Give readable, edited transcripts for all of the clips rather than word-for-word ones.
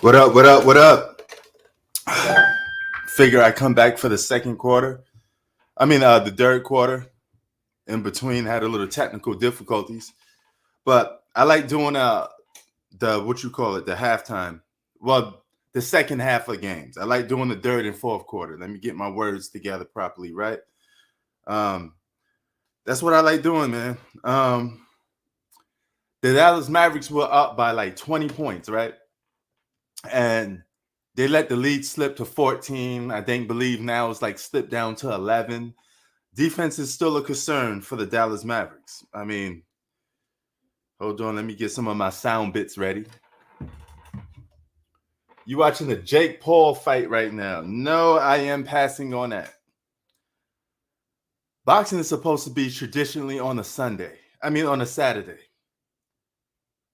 What up? What up? What up? Figure I come back for the second quarter. The third quarter. In between, had a little technical difficulties, but I like doing the what you call it, the halftime. Well, the second half of games. I like doing the third and fourth quarter. Let me get my words together properly, right? Um, that's what I like doing, man. The Dallas Mavericks were up by like 20 points, right? And they let the lead slip to 14. I believe now it's like slipped down to 11. Defense is still a concern for the Dallas Mavericks. Hold on, let me get some of my sound bits ready. You watching the Jake Paul fight right now? No, I am passing on that. Boxing is supposed to be traditionally on a Sunday. On a Saturday.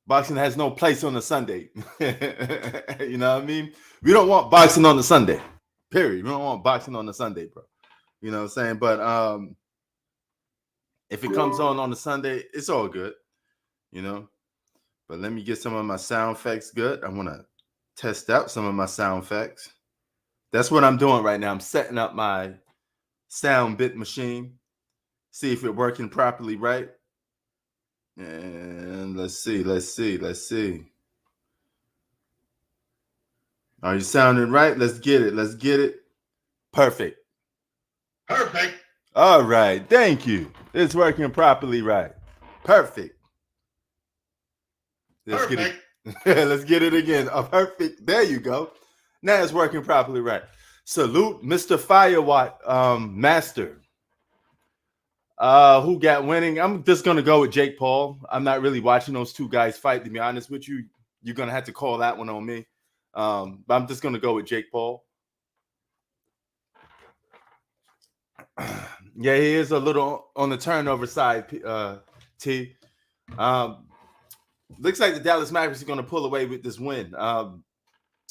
Boxing has no place on a Sunday. You know what I mean? We don't want boxing on the Sunday. Period. We don't want boxing on the Sunday, bro. You know what I'm saying? But if it comes on a Sunday, it's all good. You know? But let me get some of my sound effects good. I want to test out some of my sound effects. That's what I'm doing right now. I'm setting up my sound bit machine. See if it's working properly, right? And let's see. Are you sounding right? Let's get it. Perfect. All right. Thank you. It's working properly, right? Perfect. Let's get it. Let's get it again. Perfect. There you go. Now it's working properly, right? Salute, Mr. Firewatt Master. Who got winning? I'm just gonna go with Jake Paul. I'm not really watching those two guys fight, to be honest with you. You're gonna have to call that one on me. But I'm just gonna go with Jake Paul. Yeah, he is a little on the turnover side. T. Looks like the Dallas Mavericks are gonna pull away with this win.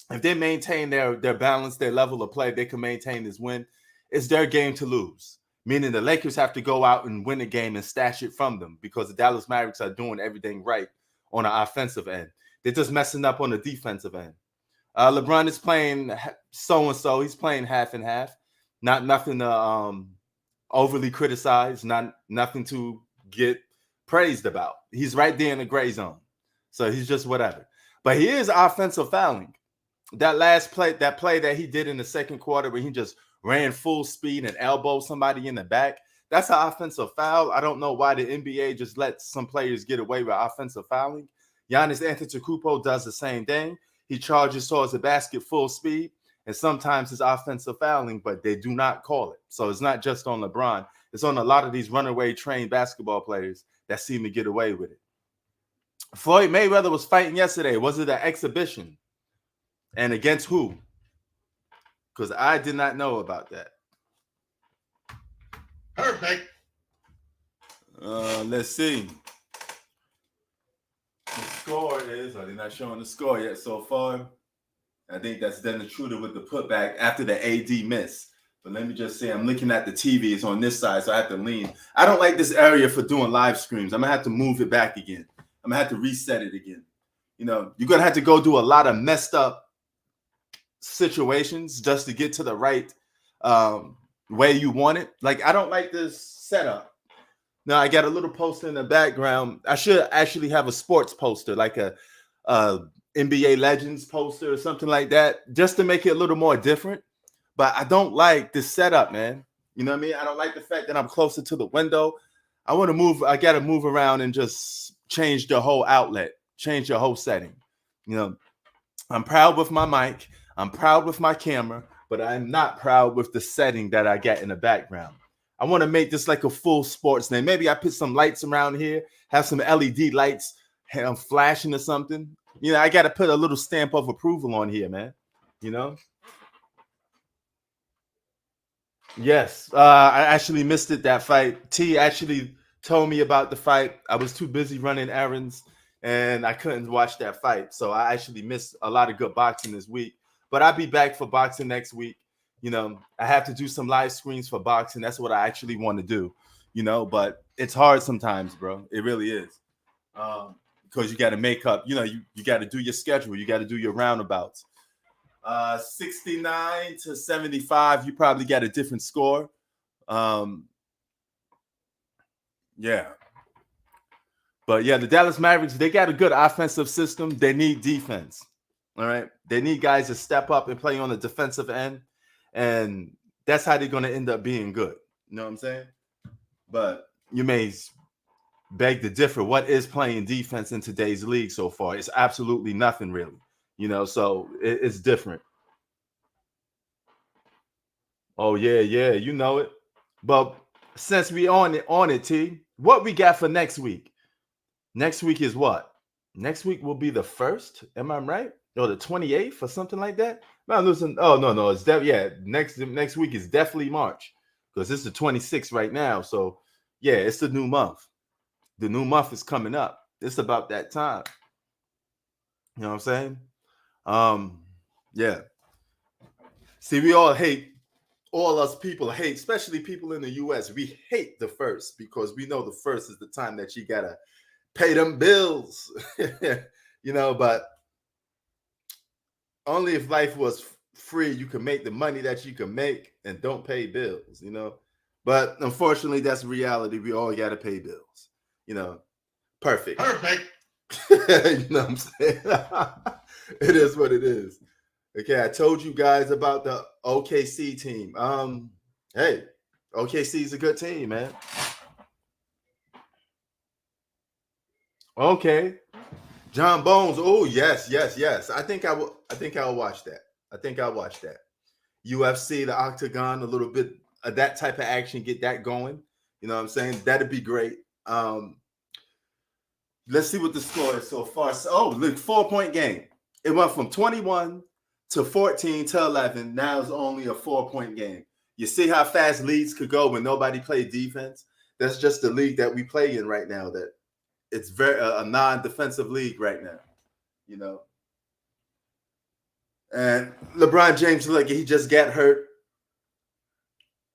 If they maintain their balance, their level of play, they can maintain this win. It's their game to lose. Meaning the Lakers have to go out and win the game and stash it from them because the Dallas Mavericks are doing everything right on the offensive end. They're just messing up on the defensive end. LeBron is playing so-and-so. He's playing half and half. Nothing to overly criticize, nothing to get praised about. He's right there in the gray zone. So he's just whatever. But he is offensive fouling. That last play, that he did in the second quarter where he just ran full speed and elbowed somebody in the back, that's an offensive foul. I don't know why the NBA just lets some players get away with offensive fouling. Giannis Antetokounmpo does the same thing. He charges towards the basket full speed, and sometimes it's offensive fouling, but they do not call it. So it's not just on LeBron. It's on a lot of these runaway trained basketball players that seem to get away with it. Floyd Mayweather was fighting yesterday. Was it an exhibition? And against who? Because I did not know about that. Perfect. Let's see. The score is, they're not showing the score yet so far. I think that's Dennis Intruder with the putback after the AD miss. But let me just say, I'm looking at the TV. It's on this side, so I have to lean. I don't like this area for doing live streams. I'm going to have to move it back again. I'm going to have to reset it again. You know, you're going to have to go do a lot of messed up situations just to get to the right way you want it. Like, I don't like this setup. Now I got a little poster in the background. I should actually have a sports poster, like a NBA Legends poster or something like that, just to make it a little more different. But I don't like this setup, man. You know what I mean? I don't like the fact that I'm closer to the window. I want to move. I got to move around and just change the whole outlet, change the whole setting. You know, I'm proud with my mic. I'm proud with my camera, but I'm not proud with the setting that I got in the background. I want to make this like a full sports thing. Maybe I put some lights around here, have some LED lights flashing or something. You know, I got to put a little stamp of approval on here, man. You know? Yes. I actually missed it, that fight. T actually told me about the fight. I was too busy running errands, and I couldn't watch that fight. So I actually missed a lot of good boxing this week. But I'll be back for boxing next week. You know, I have to do some live screens for boxing. That's what I actually want to do, you know, but it's hard sometimes, bro. It really is. because you got to make up. You got to do your schedule. You got to do your roundabouts. 69 to 75, you probably got a different score. Yeah. But yeah, the Dallas Mavericks, they got a good offensive system. They need defense. All right. They need guys to step up and play on the defensive end. And that's how they're going to end up being good. You know what I'm saying? But you may beg to differ. What is playing defense in today's league so far? It's absolutely nothing, really. So it's different. Oh, yeah, you know it. But since we on it, T, what we got for next week? Next week is what? Next week will be the 1st. Am I right? Or the 28th or something like that? No, listen. Oh, no. It's next week is definitely March because it's the 26th right now. So, yeah, it's the new month. The new month is coming up. It's about that time. You know what I'm saying? Yeah. See, we all hate. All us people hate, especially people in the U.S. We hate the 1st because we know the 1st is the time that you gotta pay them bills, but only if life was free, you can make the money that you can make and don't pay bills, but unfortunately, that's reality. We all got to pay bills, perfect. You know what I'm saying? It is what it is. Okay. I told you guys about the OKC team. Hey, OKC is a good team, man. Okay. John Bones. Oh, yes. I think I'll watch that. UFC, the Octagon, a little bit of that type of action, get that going. You know what I'm saying? That'd be great. Let's see what the score is so far. Look, 4-point game. It went from 21 to 14 to 11. Now it's only a 4-point game. You see how fast leagues could go when nobody played defense? That's just the league that we play in right now. That it's very a non-defensive league right now, And LeBron James, like he just got hurt,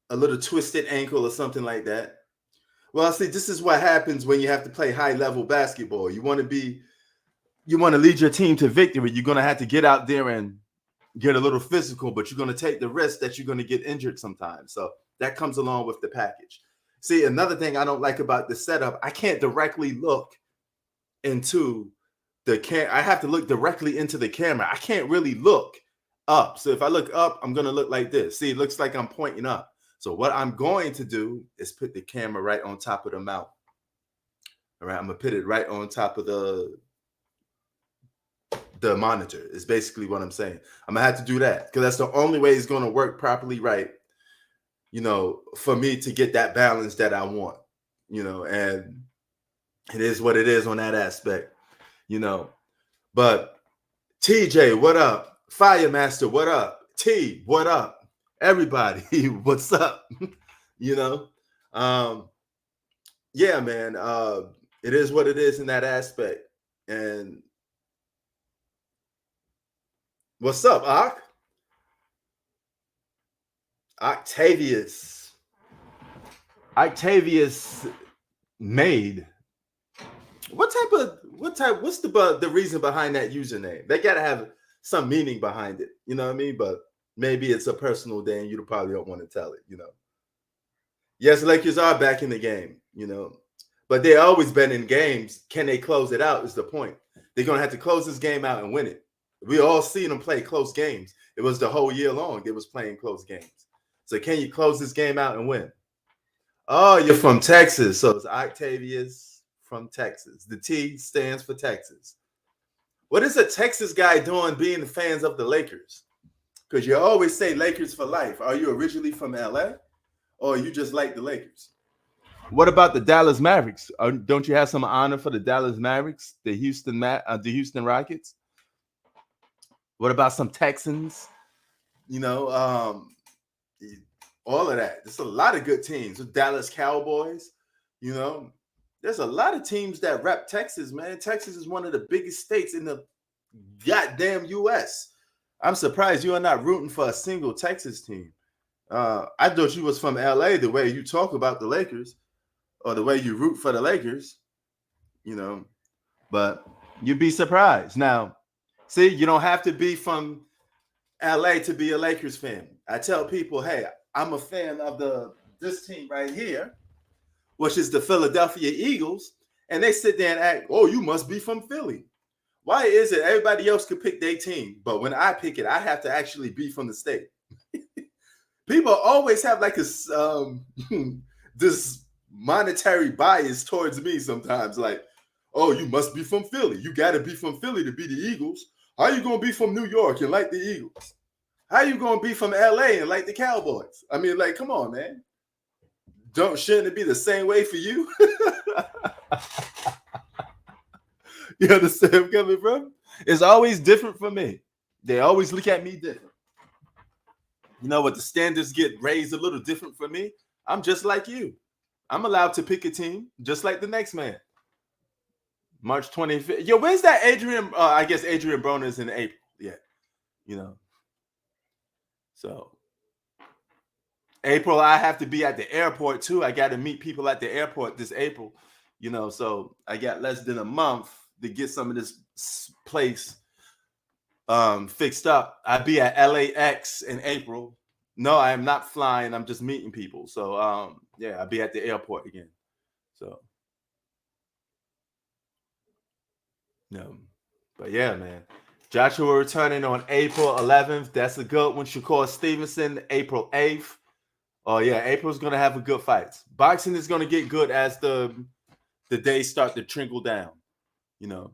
a little twisted ankle or something like that. Well, see, this is what happens when you have to play high-level basketball. You want to lead your team to victory. You're going to have to get out there and get a little physical, but you're going to take the risk that you're going to get injured sometimes. So that comes along with the package. See, another thing I don't like about the setup, I can't directly look into the I have to look directly into the camera. I can't really look up. So if I look up, I'm going to look like this. See, it looks like I'm pointing up. So what I'm going to do is put the camera right on top of the mount. All right, I'm going to put it right on top of the monitor is basically what I'm saying. I'm going to have to do that because that's the only way it's going to work properly right, for me to get that balance that I want, and it is what it is on that aspect, But TJ, what up? Firemaster, what up? T, what up? Everybody, what's up? Yeah, man. It is what it is in that aspect. And what's up, Ock? Octavius made. What's the reason behind that username? They gotta have some meaning behind it. You know what I mean? But maybe it's a personal thing. You probably don't want to tell it, Yes, Lakers are back in the game, But they've always been in games. Can they close it out is the point. They're going to have to close this game out and win it. We all seen them play close games. It was the whole year long. They was playing close games. So can you close this game out and win? Oh, you're from Texas. So it's Octavius from Texas. The T stands for Texas. What is a Texas guy doing being the fans of the Lakers? Because you always say Lakers for life. Are you originally from LA? Or you just like the Lakers? What about the Dallas Mavericks? Don't you have some honor for the Dallas Mavericks, the Houston Rockets? What about some Texans? All of that. There's a lot of good teams. The Dallas Cowboys, there's a lot of teams that rep Texas, man. Texas is one of the biggest states in the goddamn U.S. I'm surprised you are not rooting for a single Texas team. I thought you was from LA the way you talk about the Lakers or the way you root for the Lakers, but you'd be surprised. Now, see, you don't have to be from LA to be a Lakers fan. I tell people, hey, I'm a fan of this team right here, which is the Philadelphia Eagles, and they sit there and act, oh, you must be from Philly. Why is it everybody else could pick their team, but when I pick it, I have to actually be from the state? People always have like a this monetary bias towards me sometimes, like, oh, you must be from Philly. You got to be from Philly to be the Eagles. How you going to be from New York and like the Eagles? How you going to be from LA and like the Cowboys? I mean, like, come on, man. Shouldn't it be the same way for you? You understand where I'm coming from? It's always different for me. They always look at me different. You know what? The standards get raised a little different for me. I'm just like you. I'm allowed to pick a team just like the next man. March 25th. Yo, where's that Adrian? I guess Adrian Broner's in April. Yeah. You know. So April, I have to be at the airport too. I got to meet people at the airport this April. You know, so I got less than a month to get some of this place fixed up. I'll be at LAX in April. No, I am not flying. I'm just meeting people. So yeah, I'll be at the airport again. So no, but yeah, man. Joshua returning on April 11th. That's a good one. Shakur Stevenson, April 8th. Oh yeah, April's gonna have a good fights. Boxing is gonna get good as the days start to trickle down. You know,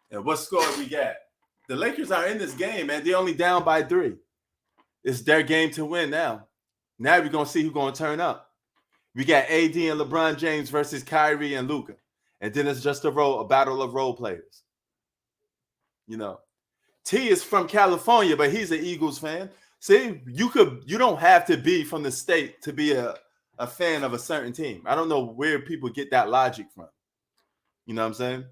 and what score we got? The Lakers are in this game, man. They're only down by 3. It's their game to win now. Now we're going to see who's going to turn up. We got AD and LeBron James versus Kyrie and Luka. And then it's just a battle of role players. You know, T is from California, but he's an Eagles fan. See, you don't have to be from the state to be a fan of a certain team. I don't know where people get that logic from. You know what I'm saying?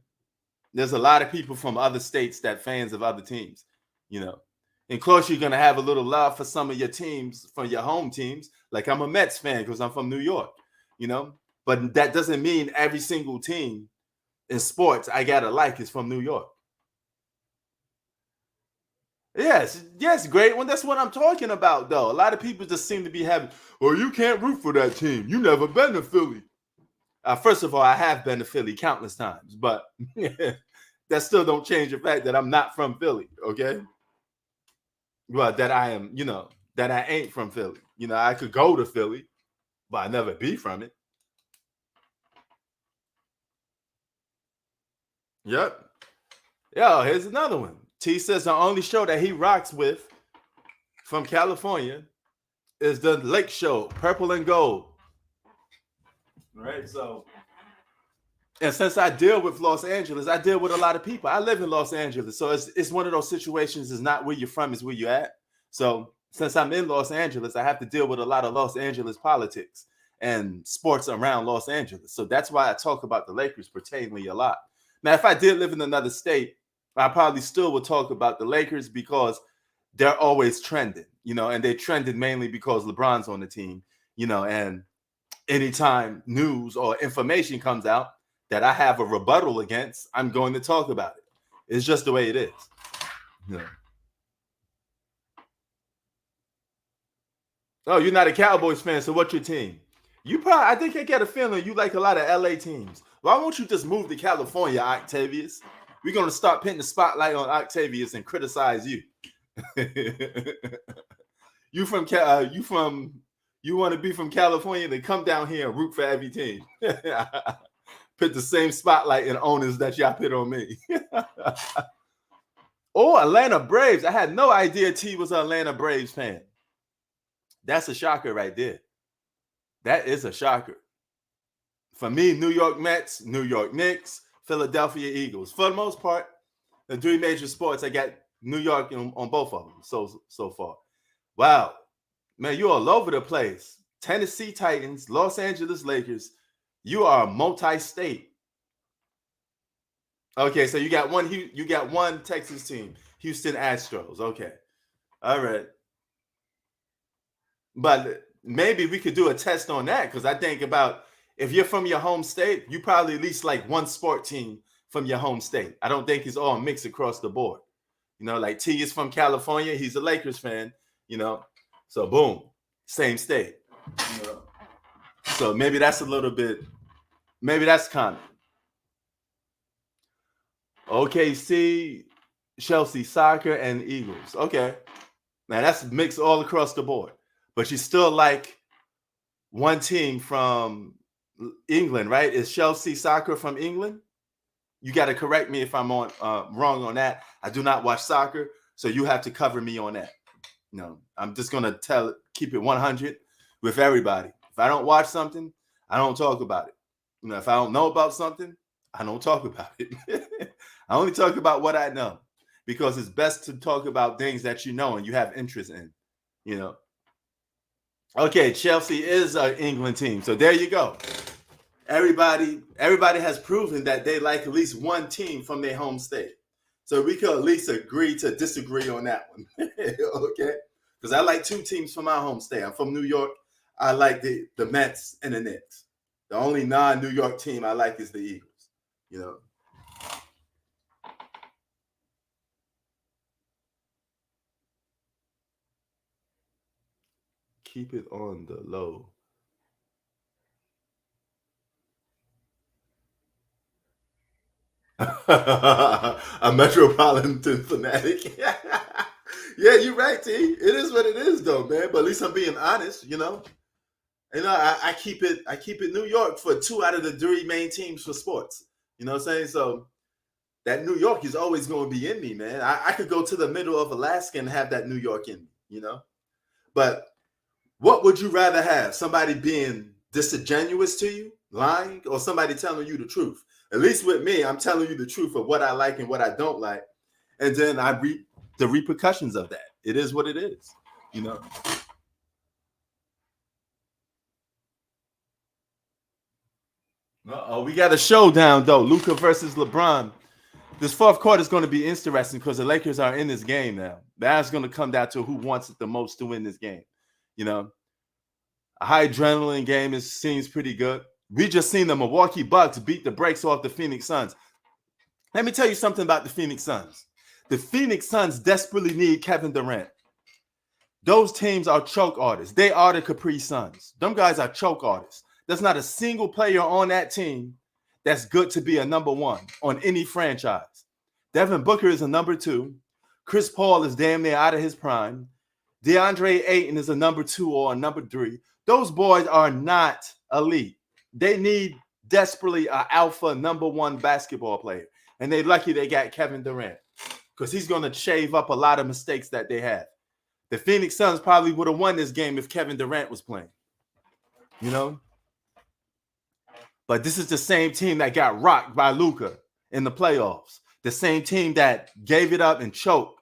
There's a lot of people from other states that fans of other teams, you know. And of course, you're going to have a little love for some of your teams, from your home teams. Like I'm a Mets fan because I'm from New York, you know. But that doesn't mean every single team in sports I got to like is from New York. Yes, great one. That's what I'm talking about, though. A lot of people just seem to be having, well, you can't root for that team. You never been to Philly. First of all, I have been to Philly countless times, but that still don't change the fact that I'm not from Philly, okay? Well, that I am, you know, that I ain't from Philly. You know, I could go to Philly, but I never be from it. Yep. Yo, here's another one. T says the only show that he rocks with from California is the Lake Show, Purple and Gold. Right, so, and since I deal with Los Angeles, I deal with a lot of people. I live in Los Angeles, so it's one of those situations. It's not where you're from, it's where you're at. So since I'm in Los Angeles, I have to deal with a lot of Los Angeles politics and sports around Los Angeles. So that's why I talk about the Lakers pertainingly a lot. Now, if I did live in another state, I probably still would talk about the Lakers because they're always trending, you know, and they trended mainly because LeBron's on the team, you know, and anytime news or information comes out that I have a rebuttal against, I'm going to talk about it. It's just the way it is. Yeah. Oh, you're not a Cowboys fan, so what's your team? I think I get a feeling you like a lot of LA teams. Why won't you just move to California, Octavius? We're going to start putting the spotlight on Octavius and criticize you. You want to be from California, then come down here and root for every team. Put the same spotlight and owners that y'all put on me. Oh, Atlanta Braves. I had no idea T was an Atlanta Braves fan. That's a shocker right there. That is a shocker. For me, New York Mets, New York Knicks, Philadelphia Eagles. For the most part, the 3 major sports, I got New York on both of them so far. Wow. Man, you're all over the place. Tennessee Titans, Los Angeles Lakers. You are multi-state. Okay, so you got one Texas team, Houston Astros. Okay. All right. But maybe we could do a test on that, because I think about if you're from your home state, you probably at least like one sport team from your home state. I don't think it's all mixed across the board. You know, like T is from California. He's a Lakers fan, you know. So boom, same state. You know? So maybe that's a little bit, maybe that's common. OKC, Chelsea Soccer, and Eagles. Okay. Now that's mixed all across the board. But you still like one team from England, right? Is Chelsea Soccer from England? You got to correct me if I'm wrong on that. I do not watch soccer, so you have to cover me on that. No, I'm just gonna keep it 100 with everybody. If I don't watch something, I don't talk about it. You know, if I don't know about something, I don't talk about it. I only talk about what I know, because it's best to talk about things that you know and you have interest in. You know. Okay, Chelsea is an England team, so there you go. Everybody has proven that they like at least one team from their home state. So we could at least agree to disagree on that one. Okay? Because I like two teams from my home state. I'm from New York. I like the Mets and the Knicks. The only non-New York team I like is the Eagles. You know? Keep it on the low. A metropolitan fanatic. Yeah, you're right, T. It is what it is, though, man. But at least I'm being honest, you know. And I keep it New York for 2 out of the 3 main teams for sports. You know what I'm saying? So that New York is always going to be in me, man. I could go to the middle of Alaska and have that New York in me, you know. But what would you rather have? Somebody being disingenuous to you, lying, or somebody telling you the truth? At least with me, I'm telling you the truth of what I like and what I don't like. And then I reap the repercussions of that. It is what it is, you know. We got a showdown, though. Luka versus LeBron. This fourth quarter is going to be interesting because the Lakers are in this game now. That's going to come down to who wants it the most to win this game. You know, a high adrenaline game seems pretty good. We just seen the Milwaukee Bucks beat the brakes off the Phoenix Suns. Let me tell you something about the Phoenix Suns. The Phoenix Suns desperately need Kevin Durant. Those teams are choke artists. They are the Capri Suns. Them guys are choke artists. There's not a single player on that team that's good to be a number 1 on any franchise. Devin Booker is a number 2. Chris Paul is damn near out of his prime. DeAndre Ayton is a number 2 or a number 3. Those boys are not elite. They need desperately an alpha number 1 basketball player. And they're lucky they got Kevin Durant, because he's going to shave up a lot of mistakes that they have. The Phoenix Suns probably would have won this game if Kevin Durant was playing. You know? But this is the same team that got rocked by Luka in the playoffs. The same team that gave it up and choked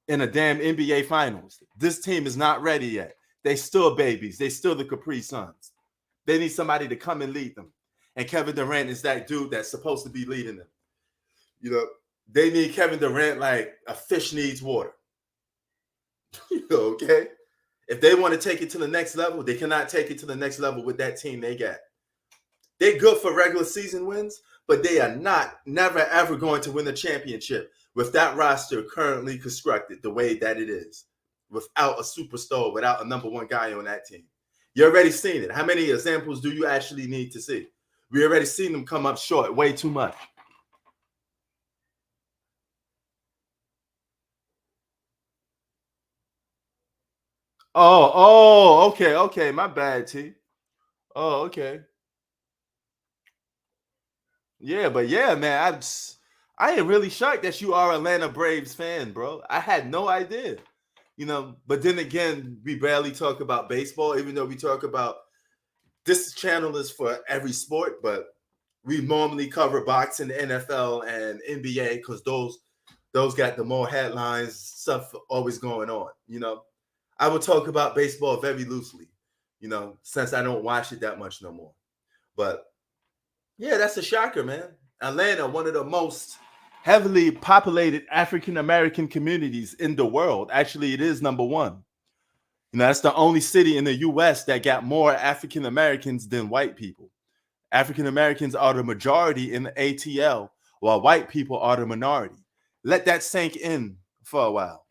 in a damn NBA Finals. This team is not ready yet. They still babies. They still the Capri Suns. They need somebody to come and lead them. And Kevin Durant is that dude that's supposed to be leading them. You know, they need Kevin Durant like a fish needs water. Okay? If they want to take it to the next level, they cannot take it to the next level with that team they got. They're good for regular season wins, but they are never, ever going to win the championship with that roster currently constructed the way that it is, without a superstar, without a number 1 guy on that team. You already seen it. How many examples do you actually need to see? We already seen them come up short way too much. Okay. My bad, T. Oh, okay. Yeah, but yeah, man, I am really shocked that you are Atlanta Braves fan, bro. I had no idea. You know, but then again, we barely talk about baseball, even though we talk about this channel is for every sport, but we normally cover boxing, NFL, and NBA because those got the more headlines, stuff always going on. You know, I would talk about baseball very loosely, you know, since I don't watch it that much no more. But yeah, that's a shocker, man. Atlanta, one of the most heavily populated African American communities in the world. Actually, it is number 1. You know, that's the only city in the U.S. that got more African Americans than white people. African Americans are the majority in the ATL, while white people are the minority. Let that sink in for a while.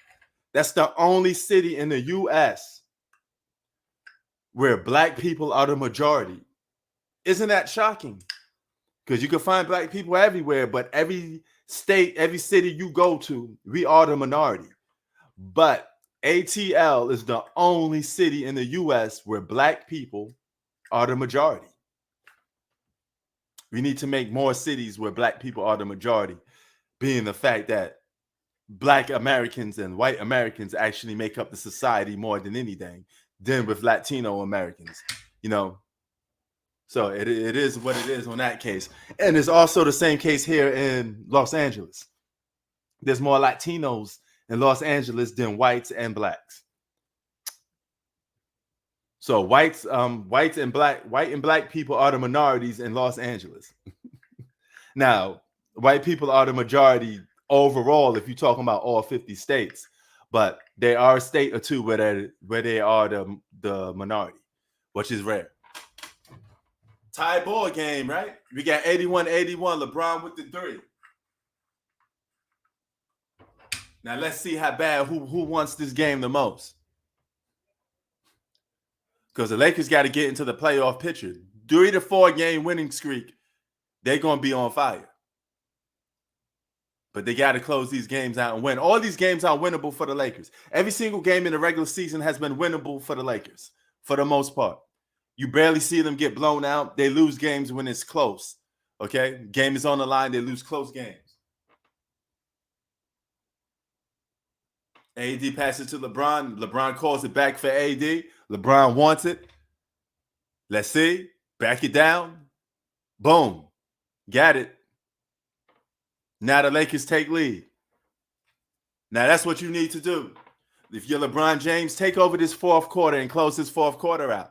That's the only city in the U.S. where black people are the majority. Isn't that shocking? Because you can find black people everywhere, but every state, every city you go to, we are the minority. But ATL is the only city in the U.S. where black people are the majority. We need to make more cities where black people are the majority, being the fact that black Americans and white Americans actually make up the society more than anything, than with Latino Americans, you know. So it is what it is on that case. And it's also the same case here in Los Angeles. There's more Latinos in Los Angeles than whites and blacks. So white and black people are the minorities in Los Angeles. Now, white people are the majority overall if you're talking about all 50 states, but there are a state or two where they are the minority, which is rare. Tie ball game, right? We got 81-81, LeBron with the 3. Now let's see how bad who wants this game the most. Because the Lakers got to get into the playoff picture. 3 to 4 game winning streak, they're going to be on fire. But they got to close these games out and win. All these games are winnable for the Lakers. Every single game in the regular season has been winnable for the Lakers, for the most part. You barely see them get blown out. They lose games when it's close. Okay? Game is on the line. They lose close games. AD passes to LeBron. LeBron calls it back for AD. LeBron wants it. Let's see. Back it down. Boom. Got it. Now the Lakers take lead. Now that's what you need to do. If you're LeBron James, take over this fourth quarter and close this fourth quarter out.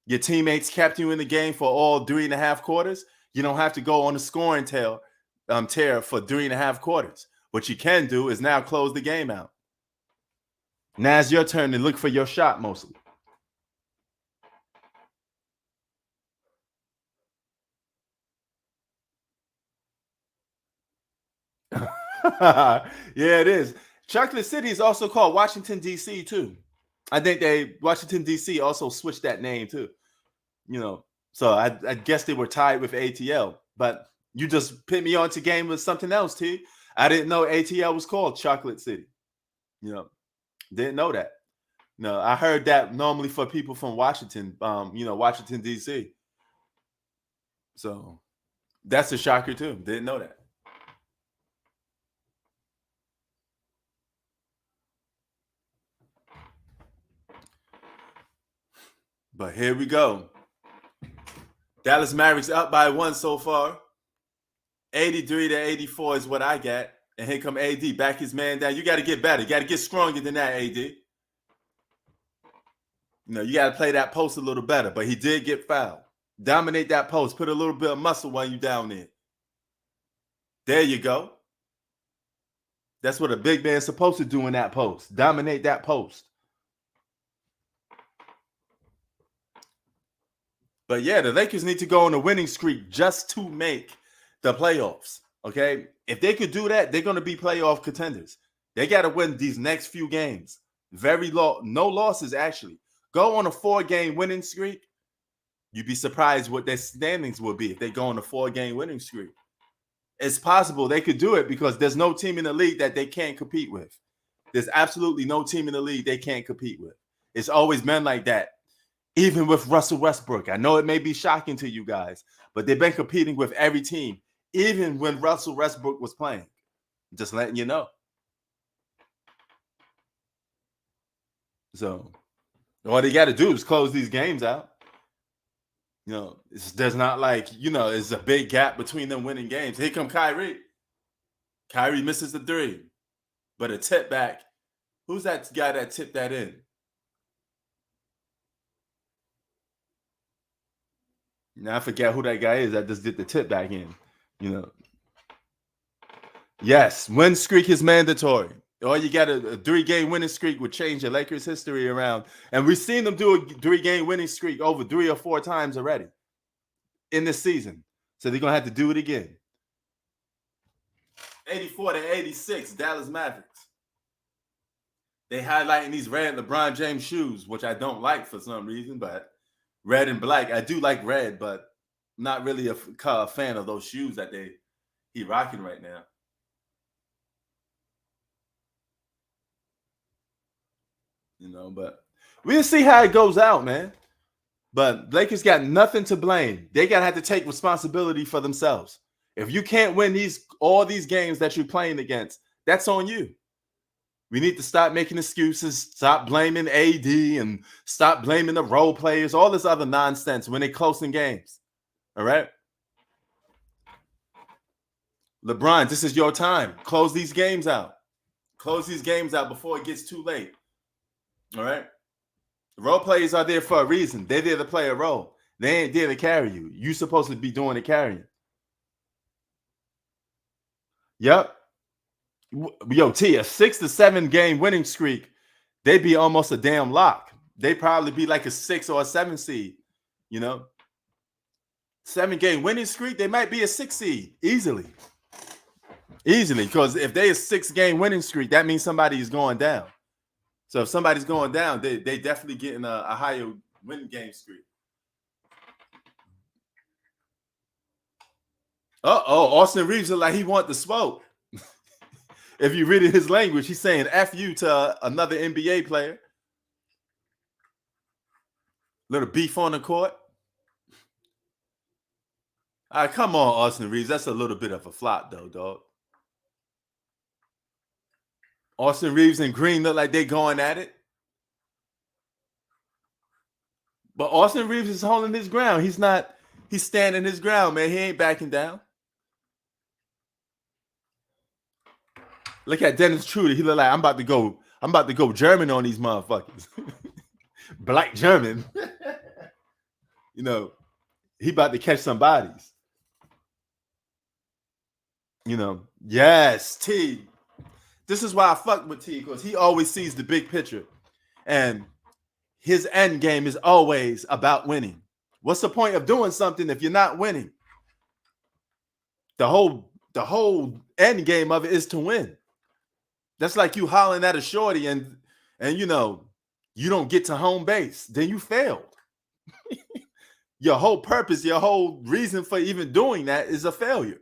Your teammates kept you in the game for all 3.5 quarters. You don't have to go on a scoring tear for 3.5 quarters. What you can do is now close the game out. Now it's your turn to look for your shot mostly. Yeah, it is. Chocolate City is also called Washington, D.C. too. I think Washington, D.C. also switched that name too. You know, so I guess they were tied with ATL. But you just put me on to game with something else, T. I didn't know ATL was called Chocolate City. You know, didn't know that. No, I heard that normally for people from Washington, Washington, D.C. So that's a shocker too. Didn't know that. But here we go. Dallas Mavericks up by 1 so far. 83-84 is what I got. And here come AD. Back his man down. You got to get better. You got to get stronger than that, AD. You know, you got to play that post a little better. But he did get fouled. Dominate that post. Put a little bit of muscle while you down there. There you go. That's what a big man's supposed to do in that post. Dominate that post. But yeah, the Lakers need to go on a winning streak just to make the playoffs. Okay? If they could do that, they're going to be playoff contenders. They got to win these next few games. Very low, no losses actually. Go on a 4-game winning streak. You'd be surprised what their standings will be if they go on a 4-game winning streak. It's possible they could do it because there's no team in the league that they can't compete with. There's absolutely no team in the league they can't compete with. It's always been like that. Even with Russell Westbrook. I know it may be shocking to you guys, but they've been competing with every team, even when Russell Westbrook was playing. Just letting you know. So all they got to do is close these games out. You know, there's not like, it's a big gap between them winning games. Here come Kyrie. Kyrie misses the 3. But a tip back. Who's that guy that tipped that in? Now I forget who that guy is that just did the tip back in. Yes, win streak is mandatory. Or you got a 3-game winning streak would change the Lakers' history around. And we've seen them do a 3-game winning streak over 3 or 4 times already in this season. So they're going to have to do it again. 84 to 86, Dallas Mavericks. They highlighting these red LeBron James shoes, which I don't like for some reason, but red and black. I do like red, but not really a fan of those shoes that he rocking right now. But we'll see how it goes out, man. But Lakers got nothing to blame. They gotta have to take responsibility for themselves. If you can't win all these games that you're playing against, that's on you. We need to stop making excuses, stop blaming AD, and stop blaming the role players, all this other nonsense when they're close in games. All right? LeBron, this is your time. Close these games out. Close these games out before it gets too late. All right? Role players are there for a reason. They're there to play a role. They ain't there to carry you. You're supposed to be doing the carrying. Yep. Yo, T, a 6 to 7 game winning streak, they'd be almost a damn lock. They'd probably be like a 6 or a 7 seed, 7-game winning streak, they might be a 6 seed easily. Easily, because if they a 6-game winning streak, that means somebody is going down. So if somebody's going down, they definitely getting a higher win game streak. Austin Reeves look like he want the smoke. If you read his language, he's saying F you to another NBA player. Little beef on the court. All right, come on, Austin Reeves. That's a little bit of a flop, though, dog. Austin Reeves and Green look like they're going at it. But Austin Reeves is holding his ground. He's standing his ground, man. He ain't backing down. Look at Dennis Truder. He look like I'm about to go German on these motherfuckers. Black German. He about to catch some bodies. Yes, T. This is why I fuck with T, because he always sees the big picture. And his end game is always about winning. What's the point of doing something if you're not winning? The whole end game of it is to win. That's like you hollering at a shorty and you don't get to home base. Then you failed. Your whole purpose, your whole reason for even doing that is a failure.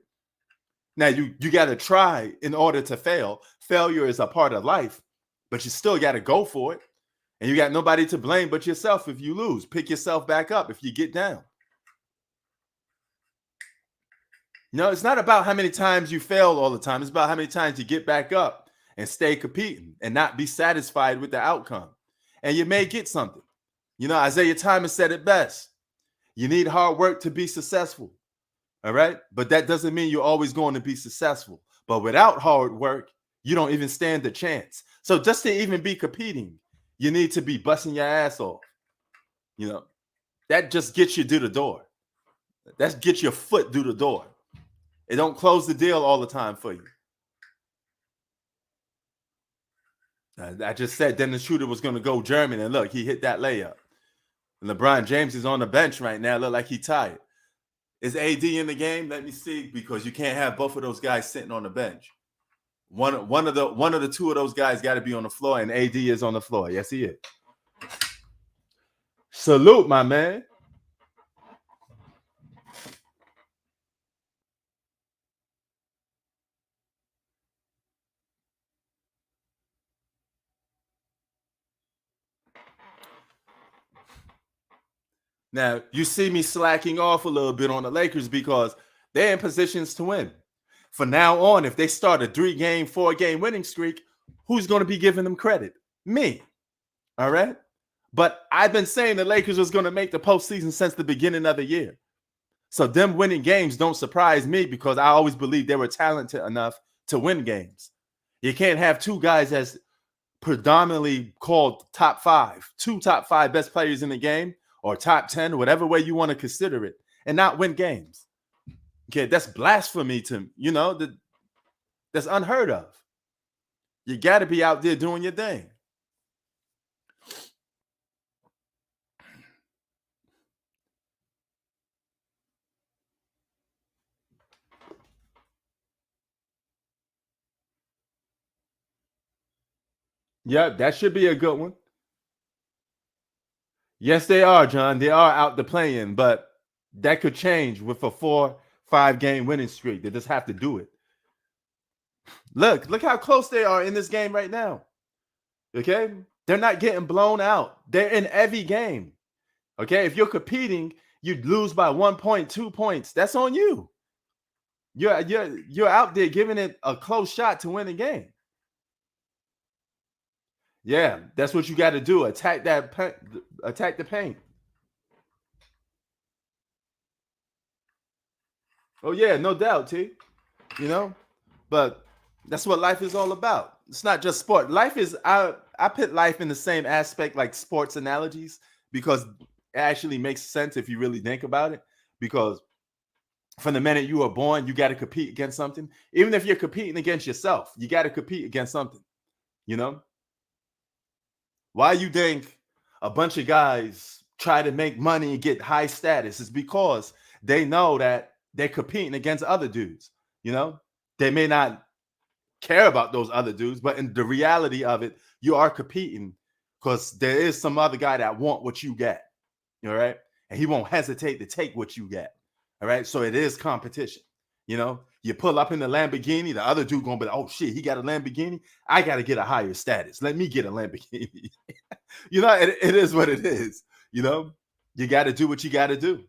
Now you got to try in order to fail. Failure is a part of life, but you still got to go for it. And you got nobody to blame but yourself if you lose. Pick yourself back up if you get down. It's not about how many times you fail all the time. It's about how many times you get back up and stay competing and not be satisfied with the outcome. And you may get something. Isaiah Thomas said it best. You need hard work to be successful. All right? But that doesn't mean you're always going to be successful. But without hard work, you don't even stand a chance. So just to even be competing, you need to be busting your ass off. That just gets you through the door. That gets your foot through the door. It don't close the deal all the time for you. I just said Dennis Schroeder was going to go German, and look, he hit that layup. And LeBron James is on the bench right now. Look like he's tired. Is AD in the game? Let me see, because you can't have both of those guys sitting on the bench. One of the two of those guys got to be on the floor, and AD is on the floor. Yes, he is. Salute, my man. Now, you see me slacking off a little bit on the Lakers because they're in positions to win. From now on, if they start a 3-game, 4-game winning streak, who's going to be giving them credit? Me. All right? But I've been saying the Lakers was going to make the postseason since the beginning of the year. So them winning games don't surprise me because I always believed they were talented enough to win games. You can't have two guys as predominantly called top 5, 2 top 5 best players in the game, or top 10, whatever way you want to consider it, and not win games. Okay, that's blasphemy to, that's unheard of. You got to be out there doing your thing. Yeah, that should be a good one. Yes, they are, John. They are out the play-in, but that could change with a 4-5 game winning streak. They just have to do it. Look how close they are in this game right now. Okay, they're not getting blown out. They're in every game. Okay, if you're competing, you lose by 1 point, 2 points. That's on you. You're out there giving it a close shot to win a game. Yeah, that's what you got to do. Attack the paint. Oh yeah, no doubt, T. You know, but that's what life is all about. It's not just sport. Life is I put life in the same aspect like sports analogies because it actually makes sense if you really think about it. Because from the minute you were born, you got to compete against something. Even if you're competing against yourself, you got to compete against something. You know, why you think a bunch of guys try to make money and get high status is because they know that they're competing against other dudes. You know, they may not care about those other dudes, but in the reality of it, you are competing because there is some other guy that want what you get. All right. And he won't hesitate to take what you get. All right. So it is competition. You know, you pull up in the Lamborghini, the other dude gonna be like, oh shit, he got a Lamborghini. I gotta get a higher status. Let me get a Lamborghini. You know, it is what it is. You know, you got to do what you got to do.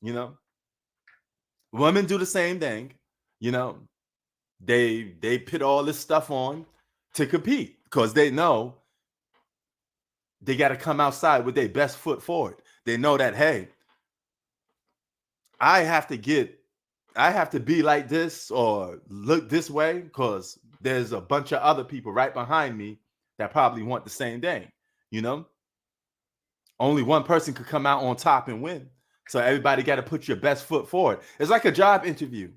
You know, women do the same thing. You know, they put all this stuff on to compete because they know they got to come outside with their best foot forward. They know that, hey, I have to be like this or look this way because there's a bunch of other people right behind me that probably want the same thing. You know, only one person could come out on top and win. So everybody got to put your best foot forward. It's like a job interview.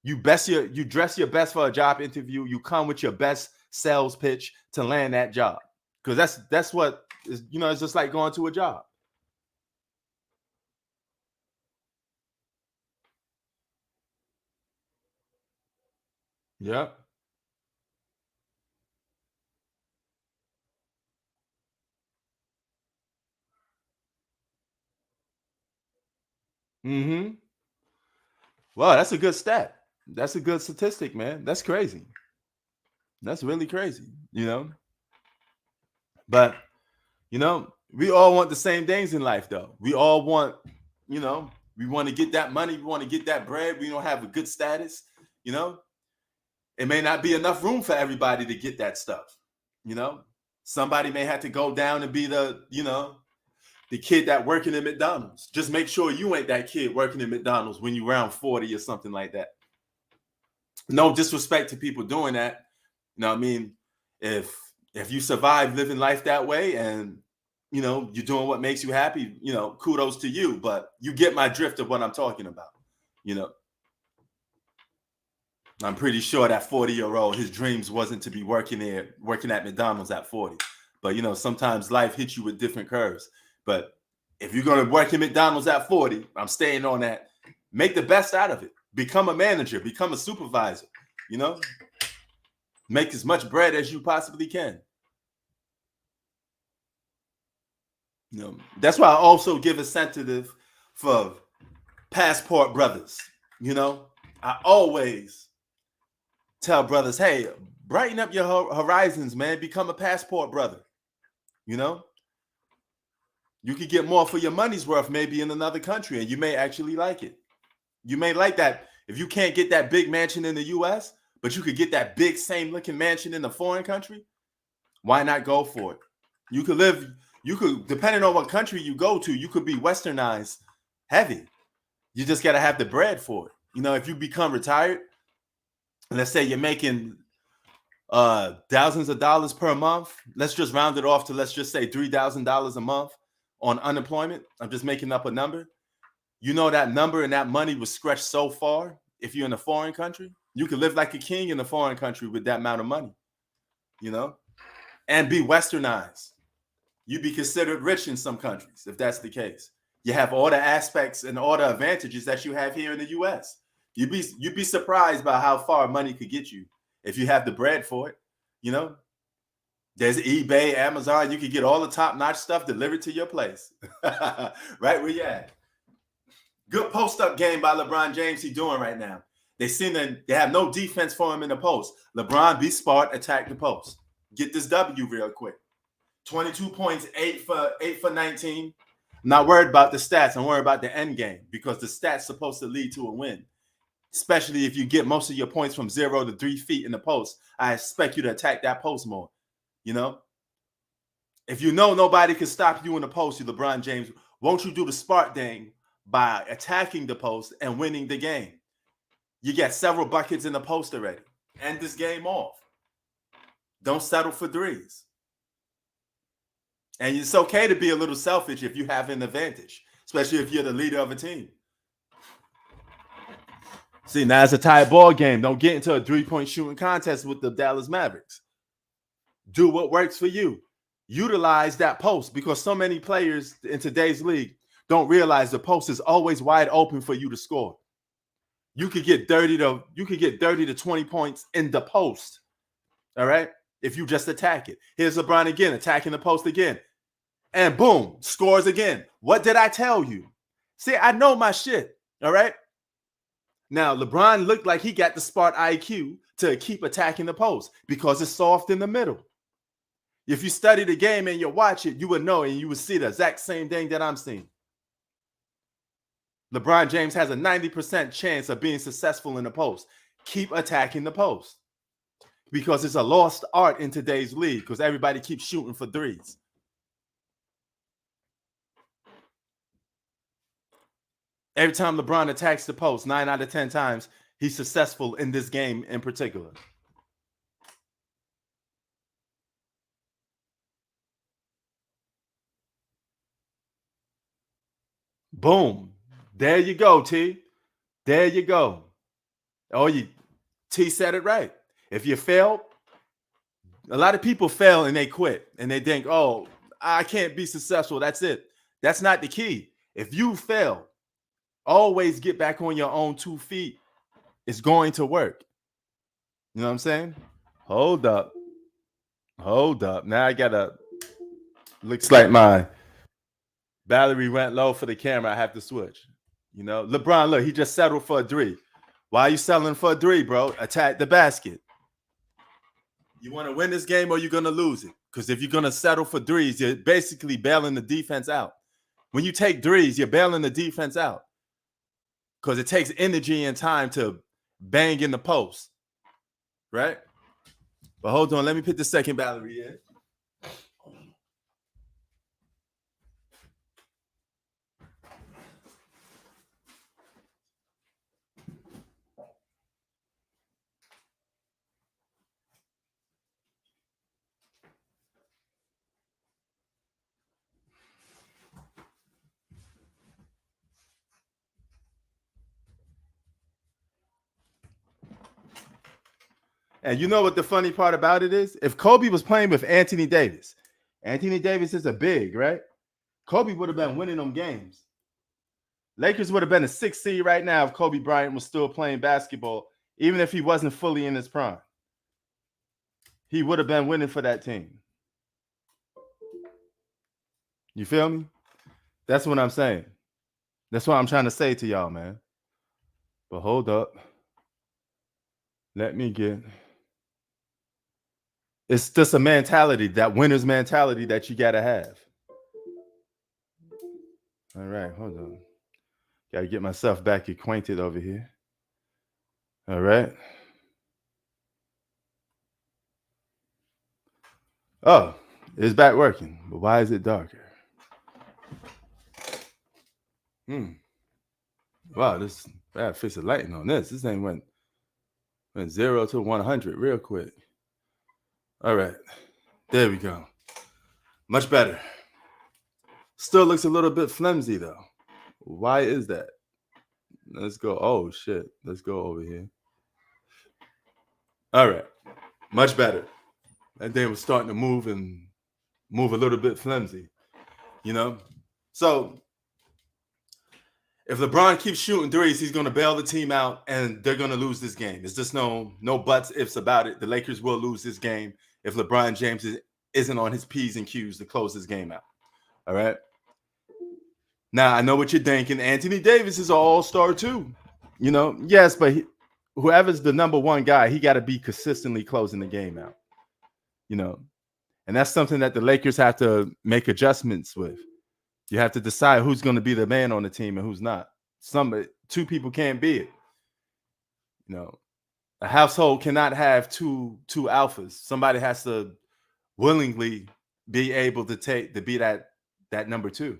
You dress your best for a job interview. You come with your best sales pitch to land that job. Because that's what is, you know, it's just like going to a job. Yep. Mm-hmm. Well, that's a good stat. That's a good statistic, man. That's crazy. That's really crazy, you know. But you know, we all want the same things in life, though. We all want, you know, we want to get that money, we want to get that bread. We don't have a good status, you know. It may not be enough room for everybody to get that stuff, you know. Somebody may have to go down and be the, you know, the kid that working at McDonald's. Just make sure you ain't that kid working at McDonald's when you around 40 or something like that. No disrespect to people doing that. You know what I mean? If you survive living life that way and you know you're doing what makes you happy, you know, kudos to you. But you get my drift of what I'm talking about. You know, I'm pretty sure that 40-year-old, his dreams wasn't to be working at McDonald's at 40. But you know, sometimes life hits you with different curves. But if you're gonna work at McDonald's at 40, I'm staying on that. Make the best out of it. Become a manager, become a supervisor, you know, make as much bread as you possibly can. You know, that's why I also give incentive for passport brothers. You know, I always tell brothers, hey, brighten up your horizons, man. Become a passport brother. You know, you could get more for your money's worth maybe in another country, and you may actually like it. You may like that if you can't get that big mansion in the US, but you could get that big same looking mansion in a foreign country. Why not go for it? You could live, you could, depending on what country you go to, you could be westernized heavy. You just got to have the bread for it. You know, if you become retired, let's say you're making thousands of dollars per month. Let's just round it off to, let's just say $3,000 a month on unemployment. I'm just making up a number. You know, that number and that money was stretched so far. If you're in a foreign country, you can live like a king in a foreign country with that amount of money, you know, and be westernized. You'd be considered rich in some countries if that's the case. You have all the aspects and all the advantages that you have here in the US. You'd be surprised by how far money could get you if you have the bread for it, you know? There's eBay, Amazon. You can get all the top-notch stuff delivered to your place. Right where you at. Good post-up game by LeBron James he's doing right now. They have no defense for him in the post. LeBron, be smart, attack the post. Get this W real quick. 22 points, 8 for 19. I'm not worried about the stats. I'm worried about the end game because the stats supposed to lead to a win. Especially if you get most of your points from 0 to 3 feet in the post. I expect you to attack that post more. You know? If you know nobody can stop you in the post, you LeBron James, won't you do the smart thing by attacking the post and winning the game? You got several buckets in the post already. End this game off. Don't settle for threes. And it's okay to be a little selfish if you have an advantage, especially if you're the leader of a team. See, now it's a tie ball game. Don't get into a 3-point shooting contest with the Dallas Mavericks. Do what works for you. Utilize that post because so many players in today's league don't realize the post is always wide open for you to score. You could get 30 to 20 points in the post. All right? If you just attack it. Here's LeBron again, attacking the post again. And boom, scores again. What did I tell you? See, I know my shit. All right? Now, LeBron looked like he got the smart IQ to keep attacking the post because it's soft in the middle. If you study the game and you watch it, you would know and you would see the exact same thing that I'm seeing. LeBron James has a 90% chance of being successful in the post. Keep attacking the post because it's a lost art in today's league because everybody keeps shooting for threes. Every time LeBron attacks the post, 9 out of 10 times, he's successful in this game in particular. Boom. There you go, T. There you go. Oh, T said it right. If you fail, a lot of people fail and they quit and they think, oh, I can't be successful. That's it. That's not the key. If you fail, always get back on your own 2 feet. It's going to work. You know what I'm saying? Hold up. Now I gotta. Looks like my battery went low for the camera. I have to switch. You know, LeBron, look, he just settled for a 3. Why are you settling for a 3, bro? Attack the basket. You want to win this game or you're going to lose it? Because if you're going to settle for 3s, you're basically bailing the defense out. When you take 3s, you're bailing the defense out because it takes energy and time to bang in the post, right? But hold on, let me put the second battery in. And you know what the funny part about it is? If Kobe was playing with Anthony Davis is a big, right? Kobe would have been winning them games. Lakers would have been a 6 seed right now if Kobe Bryant was still playing basketball, even if he wasn't fully in his prime. He would have been winning for that team. You feel me? That's what I'm saying. That's what I'm trying to say to y'all, man. But hold up. Let me get... It's just a mentality, that winner's mentality that you got to have. All right, hold on. Got to get myself back acquainted over here. All right. Oh, it's back working. But why is it darker? Wow, this... I got to fix the lighting on this. This thing went 0 to 100 real quick. All right. There we go. Much better. Still looks a little bit flimsy, though. Why is that? Let's go. Oh, shit. Let's go over here. All right. Much better. That thing was starting to move a little bit flimsy, you know? So if LeBron keeps shooting threes, he's going to bail the team out, and they're going to lose this game. There's just no buts, ifs about it. The Lakers will lose this game if LeBron James is isn't on his P's and Q's to close this game out. All right. Now, I know what you're thinking. Anthony Davis is an all-star too. Yes, but whoever's the number one guy, he got to be consistently closing the game out. And that's something that the Lakers have to make adjustments with. You have to decide who's going to be the man on the team and who's not. Two people can't be it. A household cannot have two alphas. Somebody has to willingly be able to be that number two.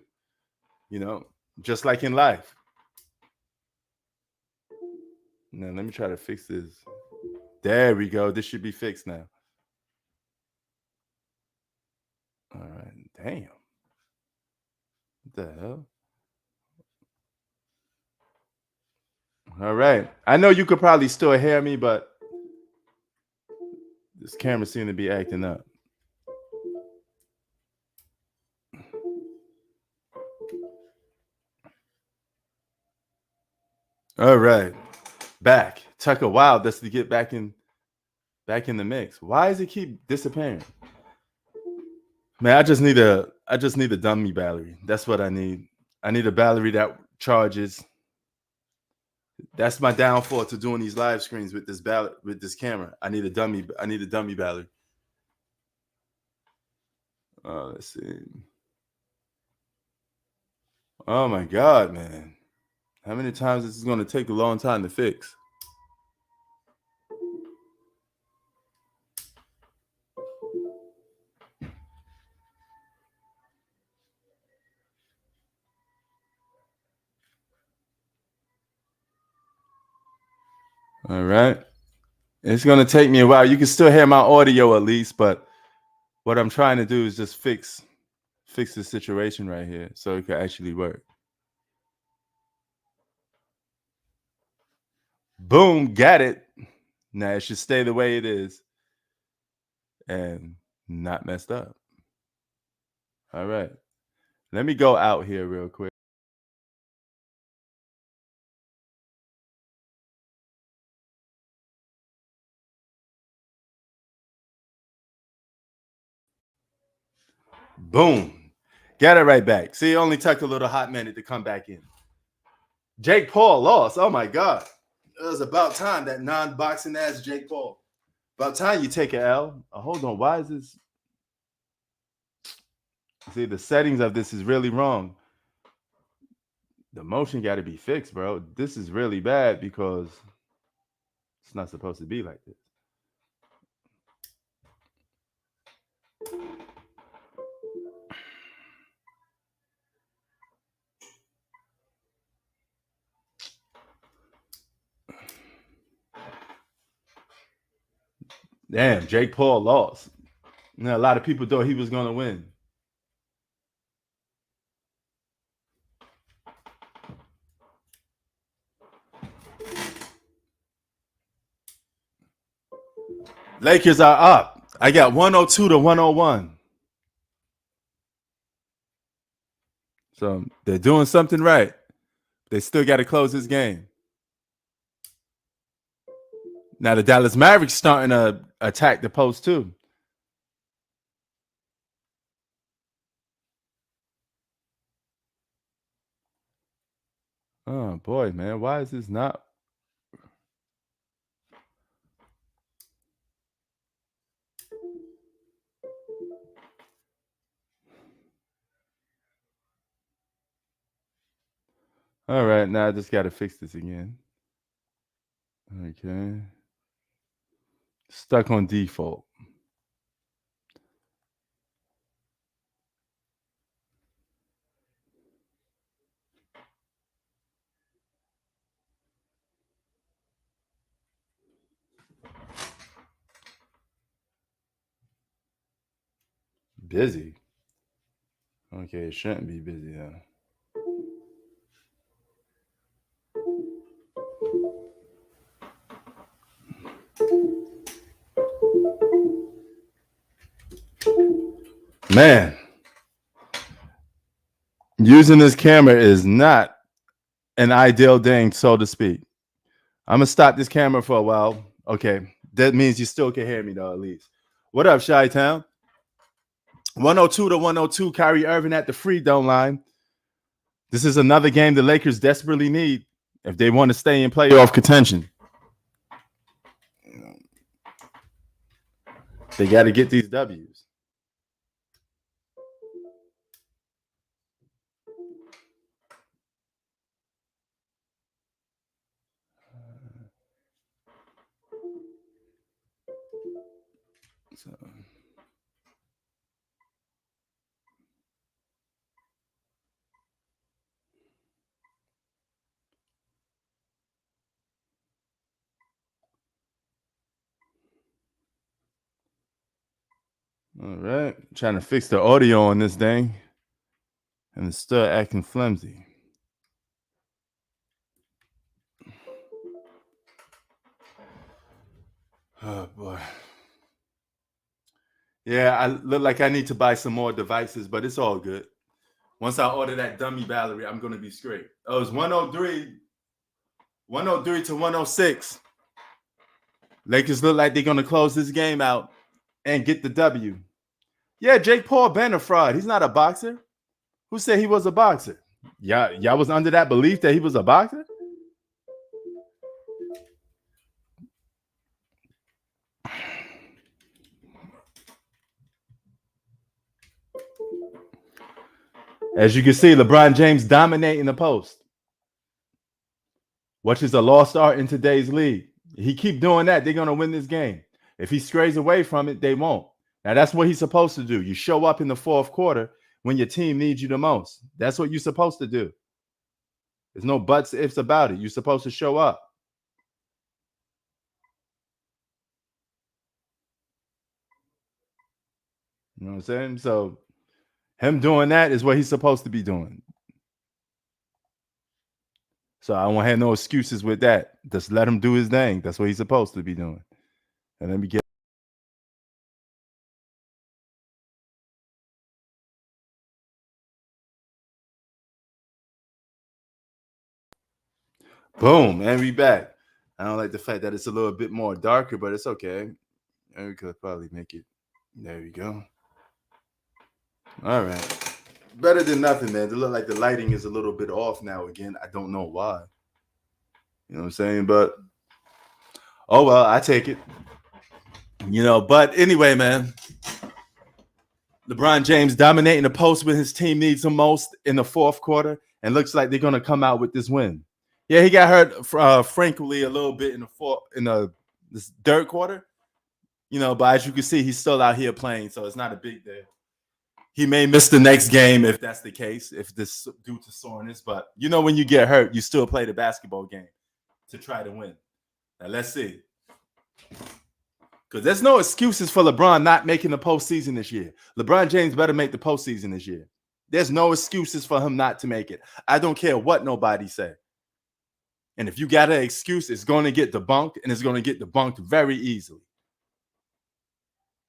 Just like in life. Now, let me try to fix this. There we go. This should be fixed now. All right. Damn. What the hell? All right. I know you could probably still hear me, but this camera seems to be acting up. All right. Back. Took a while just to get back in the mix. Why does it keep disappearing? Man, I just need a dummy battery. That's what I need. I need a battery that charges. That's my downfall to doing these live screens with this camera. I need a dummy battery. Let's see. Oh my God, man. How many times this is going to take a long time to fix? All right. It's going to take me a while. You can still hear my audio at least, but what I'm trying to do is just fix the situation right here so it can actually work. Boom, got it. Now it should stay the way it is and not messed up. All right. Let me go out here real quick. Boom. Got it right back. See, it only took a little hot minute to come back in. Jake Paul lost. Oh, my God. It was about time, that non-boxing ass Jake Paul. About time you take an L. Oh, hold on. Why is this? See, the settings of this is really wrong. The motion got to be fixed, bro. This is really bad because it's not supposed to be like this. Damn, Jake Paul lost. Now, a lot of people thought he was going to win. Lakers are up. I got 102 to 101. So they're doing something right. They still got to close this game. Now the Dallas Mavericks starting to attack the post too. Oh boy, man, why is this not? All right, now I just got to fix this again. Okay. Stuck on default. Busy. Okay, it shouldn't be busy though. Man, using this camera is not an ideal thing, so to speak. I'm gonna stop this camera for a while. Okay, that means you still can hear me though, at least. What up, Chi-Town? 102 to 102. Kyrie Irving at the free throw line. This is another game the Lakers desperately need if they want to stay in playoff contention. They got to get these W's. So. All right, trying to fix the audio on this thing, and it's still acting flimsy. Oh boy. Yeah, I look like I need to buy some more devices, but it's all good. Once I order that dummy battery, I'm gonna be straight. Oh, it's 103 to 106. Lakers look like they're gonna close this game out and get the W. Yeah, Jake Paul been a fraud. He's not a boxer. Who said he was a boxer? Y'all was under that belief that he was a boxer? As you can see, LeBron James dominating the post. Which is a lost art in today's league. He keep doing that, they're going to win this game. If he strays away from it, they won't. Now, that's what he's supposed to do. You show up in the fourth quarter when your team needs you the most. That's what you're supposed to do. There's no buts, ifs about it. You're supposed to show up. You know what I'm saying? So him doing that is what he's supposed to be doing. So I won't have no excuses with that. Just let him do his thing. That's what he's supposed to be doing. And let me get. Boom, and we back. I don't like the fact that it's a little bit more darker, but it's okay. And we could probably make it. There we go. All right. Better than nothing, man. It look like the lighting is a little bit off now again. I don't know why. You know what I'm saying? But oh well, I take it. You know, but anyway, man. LeBron James dominating the post when his team needs him most in the fourth quarter, and looks like they're gonna come out with this win. Yeah, he got hurt, frankly, a little bit in this third quarter. You know, but as you can see, he's still out here playing, so it's not a big deal. He may miss the next game if that's the case, if this due to soreness. But you know, when you get hurt, you still play the basketball game to try to win. Now let's see, because there's no excuses for LeBron not making the postseason this year. LeBron James better make the postseason this year. There's no excuses for him not to make it. I don't care what nobody say. And if you got an excuse, it's going to get debunked, and it's going to get debunked very easily.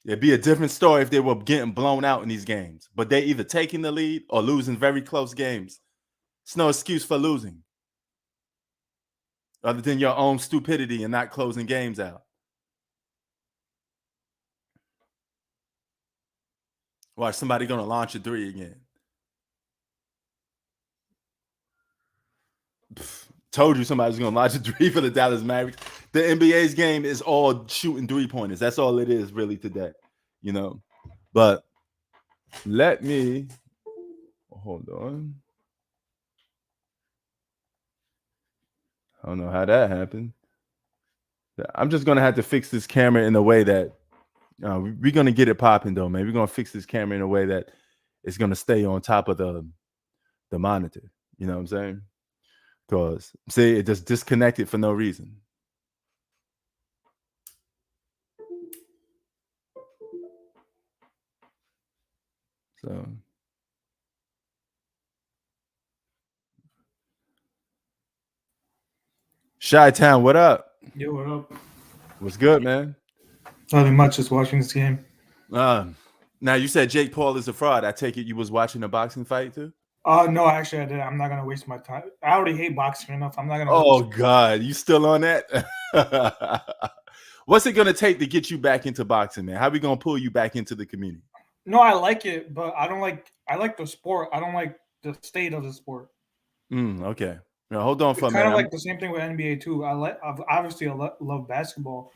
It'd be a different story if they were getting blown out in these games, but they either taking the lead or losing very close games. It's no excuse for losing, other than your own stupidity and not closing games out. Watch, somebody going to launch a three again. Told you somebody's going to launch a three for the Dallas Mavericks. The NBA's game is all shooting three-pointers. That's all it is really today, you know. But let me hold on. I don't know how that happened. I'm just going to have to fix this camera in a way that we're going to get it popping, though, man. We're going to fix this camera in a way that it's going to stay on top of the monitor. You know what I'm saying? Because, see, it just disconnected for no reason. So, Chi-Town, what up? Yo, what up? What's good, man? Nothing much, just watching this game. Now, you said Jake Paul is a fraud. I take it you was watching a boxing fight, too? No, actually, I did. I'm not going to waste my time. I already hate boxing enough. I'm not going to. Oh, God. You still on that? What's it going to take to get you back into boxing, man? How are we going to pull you back into the community? No, I like it, but I don't like. I like the sport. I don't like the state of the sport. Okay. Now, hold on for It's a kind of minute. like the same thing with NBA too. Obviously love basketball,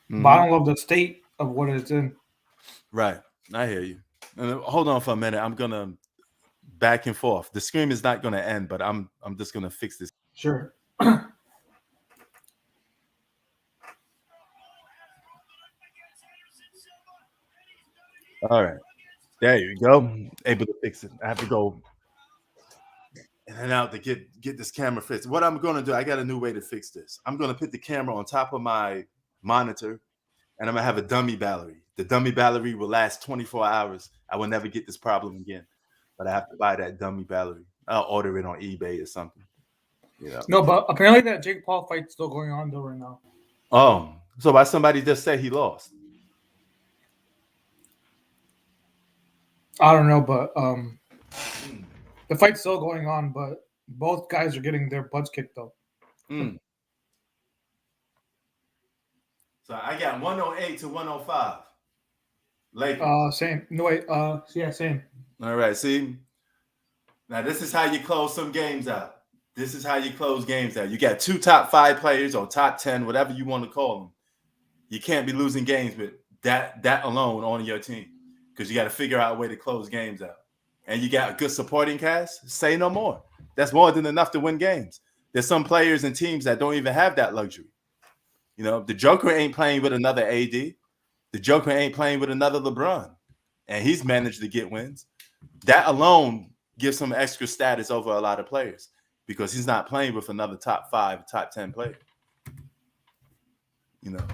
but I Mhm. don't love the state of what it's in. Right. I hear you. Hold on for a minute. I'm gonna back and forth. The scream is not gonna end, but I'm just gonna fix this. Sure. All right. There you go. Able to fix it. I have to go in and out to get this camera fixed. What I'm gonna do, I got a new way to fix this. I'm gonna put the camera on top of my monitor, and I'm gonna have a dummy battery. The dummy battery will last 24 hours. I will never get this problem again. But I have to buy that dummy battery. I'll order it on eBay or something. You know. No, but apparently that Jake Paul fight's still going on though right now. Oh, so why somebody just said he lost? I don't know, but the fight's still going on. But both guys are getting their butts kicked though. Mm. So I got 108 to 105. Lakers. Same. No wait. Yeah, same. All right. See, now this is how you close some games out. This is how you close games out. You got 2 top 5 players or top 10, whatever you want to call them. You can't be losing games with that alone on your team because you got to figure out a way to close games out. And you got a good supporting cast. Say no more. That's more than enough to win games. There's some players and teams that don't even have that luxury. You know, the Joker ain't playing with another AD. The Joker ain't playing with another LeBron. And he's managed to get wins. That alone gives him extra status over a lot of players because he's not playing with another top 5, top 10 player. You know,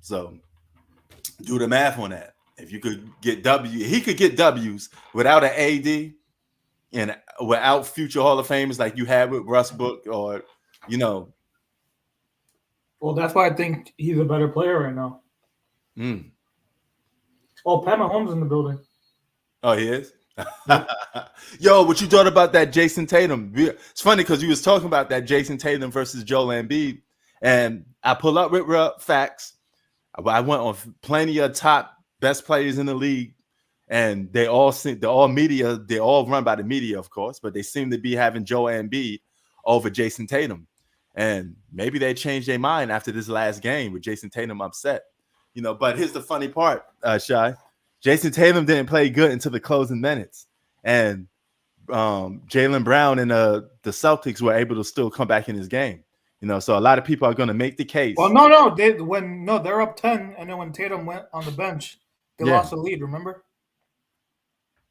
so do the math on that. If you could get he could get W's without an AD and without future Hall of Famers like you had with Russ Book or, you know. Well, that's why I think he's a better player right now. Mm. Oh, Pat Mahomes in the building. Oh, he is? Yo, what you thought about that Jason Tatum? It's funny because you was talking about that Jason Tatum versus Joel Embiid, and I pull up with facts. I went on plenty of top best players in the league, and they're all media. They're all run by the media, of course, but they seem to be having Joel Embiid over Jason Tatum, and maybe they changed their mind after this last game with Jason Tatum upset. You know, but here's the funny part, Shy. Jason Tatum didn't play good until the closing minutes, and Jaylen Brown and the Celtics were able to still come back in this game. You know, so a lot of people are going to make the case. Well, no, they're up 10, and then when Tatum went on the bench, they lost the lead. Remember?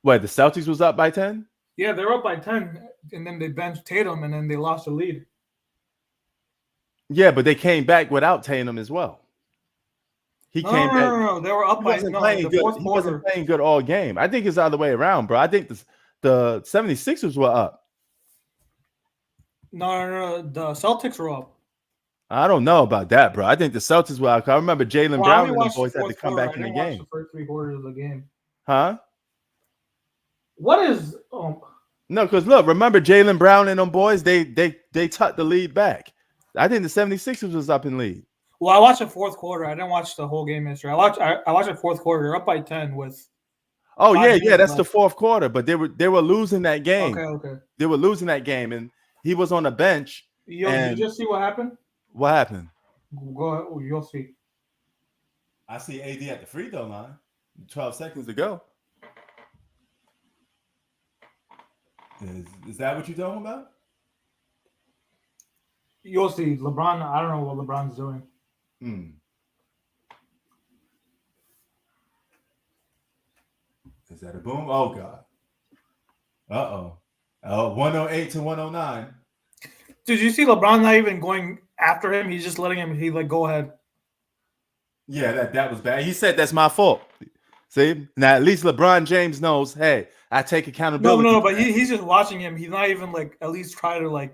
Wait, the Celtics was up by 10? Yeah, they're up by 10, and then they benched Tatum, and then they lost the lead. Yeah, but they came back without Tatum as well. He came back. No, they were up by the fourth quarter. He wasn't playing good all game. I think it's the other way around, bro. I think the 76ers were up. No, the Celtics were up. I don't know about that, bro. I think the Celtics were up. I remember Jaylen Brown and the boys had to come back in the game. The first 3 quarters of the game. Huh? What is? No, because look, remember Jaylen Brown and them boys? They tucked the lead back. I think the 76ers was up in lead. Well, I watched the fourth quarter. I didn't watch the whole game yesterday. I watched the fourth quarter. They're up by 10 with. Oh yeah, that's the fourth quarter. But they were losing that game. Okay. They were losing that game, and he was on the bench. Did you just see what happened? What happened? Go ahead. You'll see. I see AD at the free throw line. 12 seconds to go. Is that what you're talking about? You'll see. LeBron. I don't know what LeBron's doing. Is that a boom? Oh, God. Uh-oh. 108 to 109. Did you see LeBron not even going after him? He's just letting him, go ahead. Yeah, that was bad. He said that's my fault. See? Now, at least LeBron James knows, hey, I take accountability. No, but he's just watching him. He's not even, at least try to,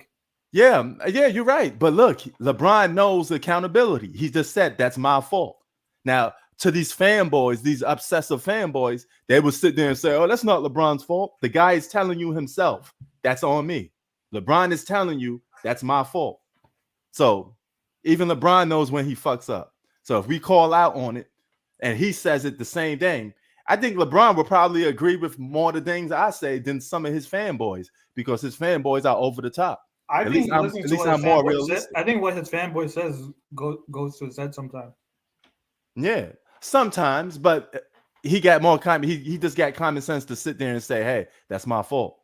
Yeah, you're right. But look, LeBron knows accountability. He just said that's my fault. Now, to these fanboys, these obsessive fanboys, they will sit there and say, oh, that's not LeBron's fault. The guy is telling you himself, that's on me. LeBron is telling you that's my fault. So even LeBron knows when he fucks up. So if we call out on it and he says it the same thing, I think LeBron will probably agree with more of the things I say than some of his fanboys because his fanboys are over the top. I At think least listening to what his I'm more fanboy said. realistic. I think what his fanboy says goes to his head sometimes. Yeah, sometimes, but he got more common. He just got common sense to sit there and say, "Hey, that's my fault,"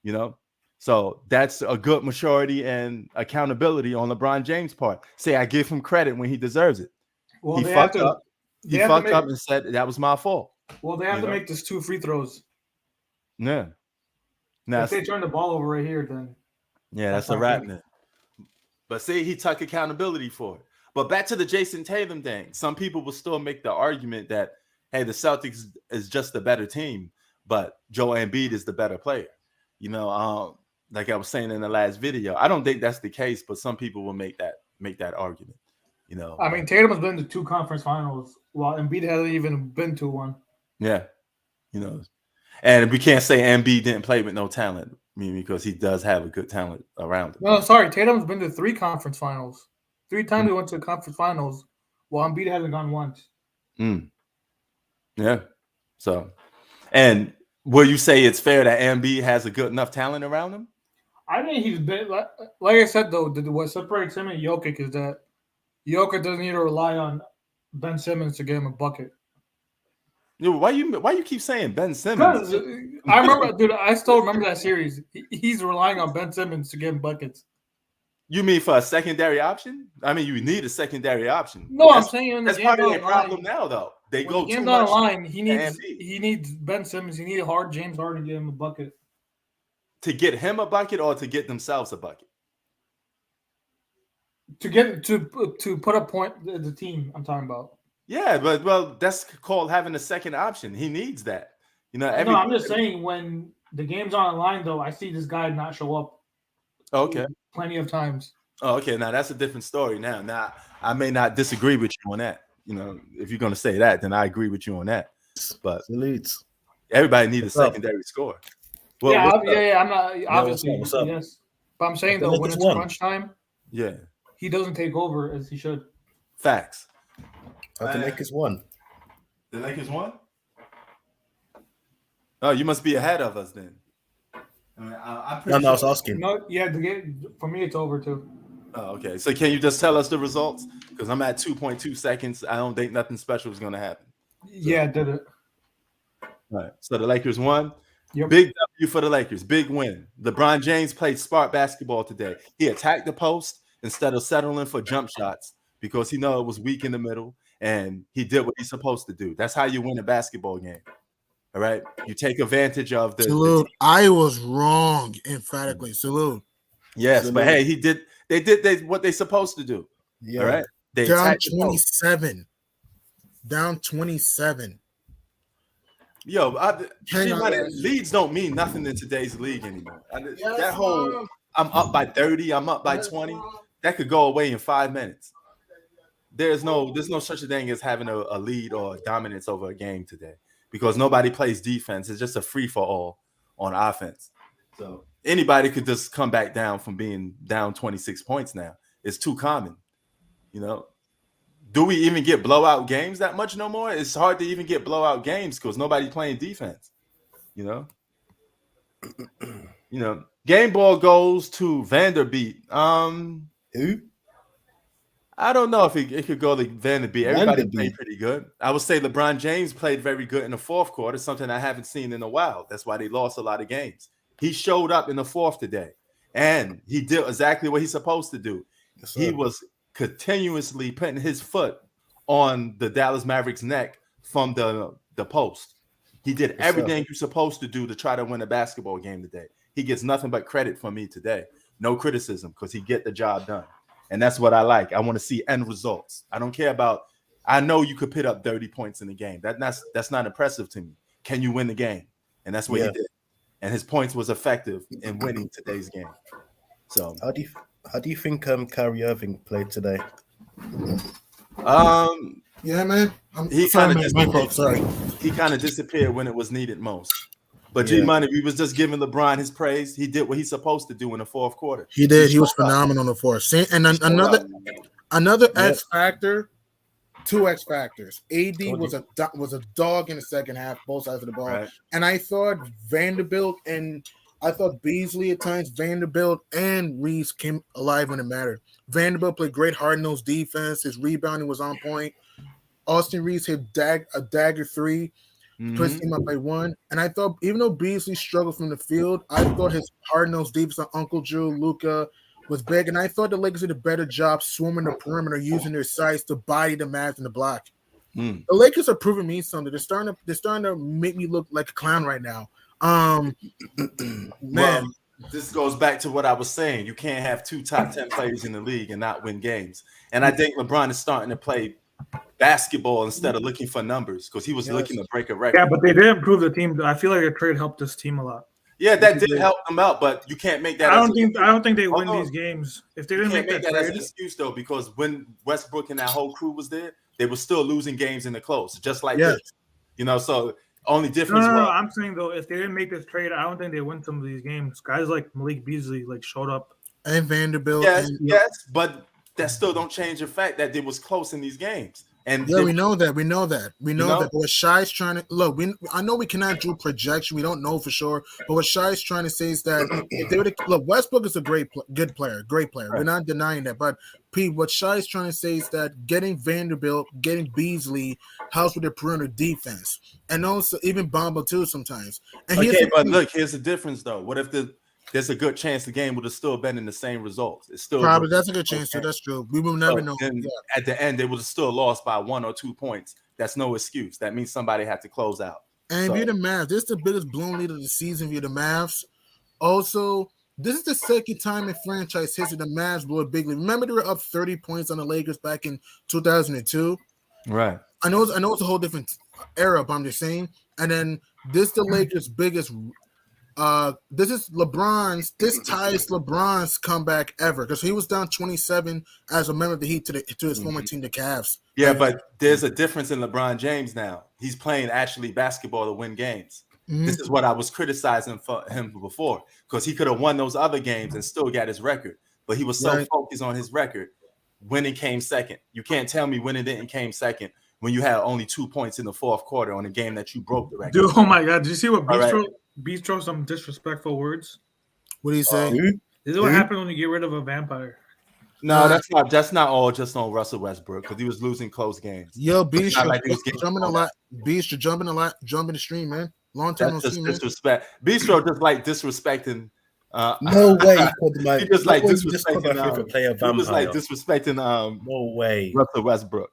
you know. So that's a good maturity and accountability on LeBron James' part. Say I give him credit when he deserves it. Well, He they have fucked to. up. He They have to fucked make. up and said that was my fault. Well, they have You to know? make this 2 free throws. Yeah. Now, If they turn the ball over right here, then yeah, that's a not wrap. good. Then. But see, he took accountability for it. But back to the Jason Tatum thing. Some people will still make the argument that, hey, the Celtics is just a better team, but Joel Embiid is the better player. You know, like I was saying in the last video, I don't think that's the case, but some people will make that argument. You know, I mean, Tatum has been to 2 conference finals, while Embiid hasn't even been to one. yeah, you know, and we can't say Embiid didn't play with no talent. I mean, because he does have a good talent around him. No, sorry, Tatum's been to 3 conference finals. 3 times he went to the conference finals, while Embiid hasn't gone once. Yeah. So, and will you say it's fair that Embiid has a good enough talent around him? I think he's been like I said though. What separates him and Jokic is that Jokic doesn't need to rely on Ben Simmons to get him a bucket. Why you keep saying Ben Simmons? Because I remember, dude. I still remember that series. He's relying on Ben Simmons to get him buckets. You mean for a secondary option? I mean, you need a secondary option. No, I'm saying that's part of their problem now, though. They go the game's too on much. the line. He needs Ben Simmons. He needs James Harden to get him a bucket. To get him a bucket or to get themselves a bucket? To get to put a point the team I'm talking about. Yeah, but well, that's called having a second option. He needs that. You know, no, I'm just saying when the game's on the line, though, I see this guy not show up. Okay. Plenty of times. Oh, okay. Now that's a different story. Now I may not disagree with you on that. You know, if you're gonna say that, then I agree with you on that. But everybody needs a secondary score. Well, yeah. I'm not obviously what's up? Yes, but I'm saying though when it's crunch time, yeah, he doesn't take over as he should. Facts. The Lakers won. The Lakers won? Oh, you must be ahead of us then. I was asking. No, yeah, the game for me it's over too. Oh, okay. So can you just tell us the results? Because I'm at 2.2 seconds. I don't think nothing special is going to happen. Yeah, I did it. All right. So the Lakers won. Yep. Big W for the Lakers. Big win. LeBron James played smart basketball today. He attacked the post instead of settling for jump shots because he knew it was weak in the middle, and he did what he's supposed to do. That's how you win a basketball game. All right. You take advantage of the salute. I was wrong, emphatically. Salute. Yes, Salute. but hey, they did what they supposed to do. Yeah. All right. They down 27. Down 27. Yo, leads don't mean nothing in today's league anymore. That whole I'm up by 30, I'm up by 20, that could go away in 5 minutes. There's no such a thing as having a lead or a dominance over a game today because nobody plays defense. It's just a free for all on offense. So anybody could just come back down from being down 26 points now. It's too common, you know. Do we even get blowout games that much no more? It's hard to even get blowout games because nobody's playing defense, you know. Game ball goes to Vanderbeek. Who? I don't know if it could go to Vanderbeek. Everybody played pretty good. I would say LeBron James played very good in the fourth quarter, something I haven't seen in a while. That's why they lost a lot of games. He showed up in the fourth today, and he did exactly what he's supposed to do. Yes, he was continuously putting his foot on the Dallas Mavericks' neck from the post. He did everything you're supposed to do to try to win a basketball game today. He gets nothing but credit from me today. No criticism because he get the job done. And that's what I like. I want to see end results. I don't care about – I know you could put up 30 points in the game. That's not impressive to me. Can you win the game? And that's what he did. And his points was effective in winning today's game. So how do you think Kyrie Irving played today? Yeah, man. He kind of disappeared when it was needed most. But G Money, we was just giving LeBron his praise. He did what he's supposed to do in the fourth quarter. He did. He was phenomenal in the fourth. And another X factor two X factors. AD Told was a dog in the second half, both sides of the ball, Right. and I thought Beasley at times, Vanderbilt and Reeves came alive when it mattered. Vanderbilt played great hard-nosed defense. His rebounding was on point. Austin Reeves hit a dagger three, put his team up by one. And I thought, even though Beasley struggled from the field, I thought his hard-nosed defense on Uncle Drew, Luka was big. And I thought the Lakers did a better job swarming the perimeter, using their size to body the Mavs in the block. The Lakers are proving me something. They're starting to make me look like a clown right now. Man. Well, this goes back to what I was saying. You can't have 2 top 10 players in the league and not win games. And I think LeBron is starting to play basketball instead of looking for numbers, because he was looking to break a record. Yeah, but they did improve the team. I feel like the trade helped this team a lot. Yeah, that did help them out, but you can't make that. I don't think they win these games if they didn't make that as an trade. excuse though, because when Westbrook and that whole crew was there, they were still losing games in the close, just like this. So only difference. No, I'm saying though, if they didn't make this trade, I don't think they win some of these games. Guys like Malik Beasley showed up, and Vanderbilt. Yes, but that still don't change the fact that it was close in these games. And we know that. But what Shai's trying to look, I know we cannot do projection. We don't know for sure. But what Shai's trying to say is that if they were to look, Westbrook is a great player. Right. We're not denying that. But Pete, what Shai's trying to say is that getting Vanderbilt, getting Beasley helps with their perimeter defense, and also even Bamba too sometimes. And look, here's the difference though. What if there's a good chance the game would have still been in the same results? It's still probably that's a good chance too. That's true. We will never know. At the end, they would have still lost by 1 or 2 points. That's no excuse. That means somebody had to close out. And if you're the Mavs, this is the biggest blown lead of the season. If you're the Mavs, also this is the second time in franchise history the Mavs blew a big lead. Remember they were up 30 points on the Lakers back in 2002. Right. I know it's a whole different era, but I'm just saying. And then this the Lakers' biggest. This ties LeBron's comeback ever, because he was down 27 as a member of the Heat to his former team, the Cavs. Yeah, but there's a difference in LeBron James now. He's playing actually basketball to win games. This is what I was criticizing for him before, because he could have won those other games and still got his record, but he was so focused on his record. Winning came second. You can't tell me winning didn't came second when you had only 2 points in the fourth quarter on a game that you broke the record. Dude, oh my God! Did you see what Bistro some disrespectful words? What do you say? This is what happened when you get rid of a vampire. No, that's not all just on Russell Westbrook, because he was losing close games. Yo, Bistro jumping a lot. Bistro jumping the stream, man. Long time no see, man. Disrespect. Bistro just like disrespecting. No way. He just like disrespecting. He was like disrespecting. No way. Russell Westbrook.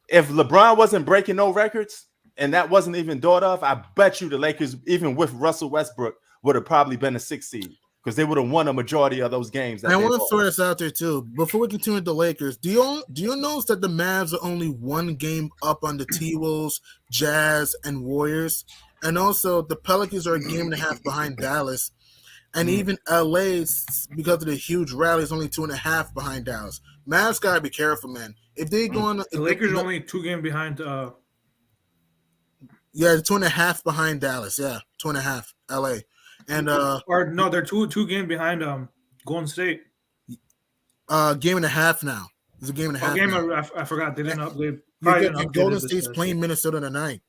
If LeBron wasn't breaking no records, and that wasn't even thought of, I bet you the Lakers, even with Russell Westbrook, would have probably been a 6 seed, because they would have won a majority of those games. I want to throw this out there too. Before we continue with the Lakers, do you notice that the Mavs are only 1 game up on the T-Wolves, Jazz, and Warriors? And also the Pelicans are a game and a half behind Dallas. And even LA, because of the huge rally, is only 2.5 behind Dallas. Mavs gotta be careful, man. If they go on, the Lakers are only 2 games behind. Yeah, 2.5 behind Dallas. Yeah, 2.5 LA, and or no, they're two games behind Golden State. Game and a half now. It's a game and a half. I forgot they didn't upgrade. Golden State's playing Minnesota tonight.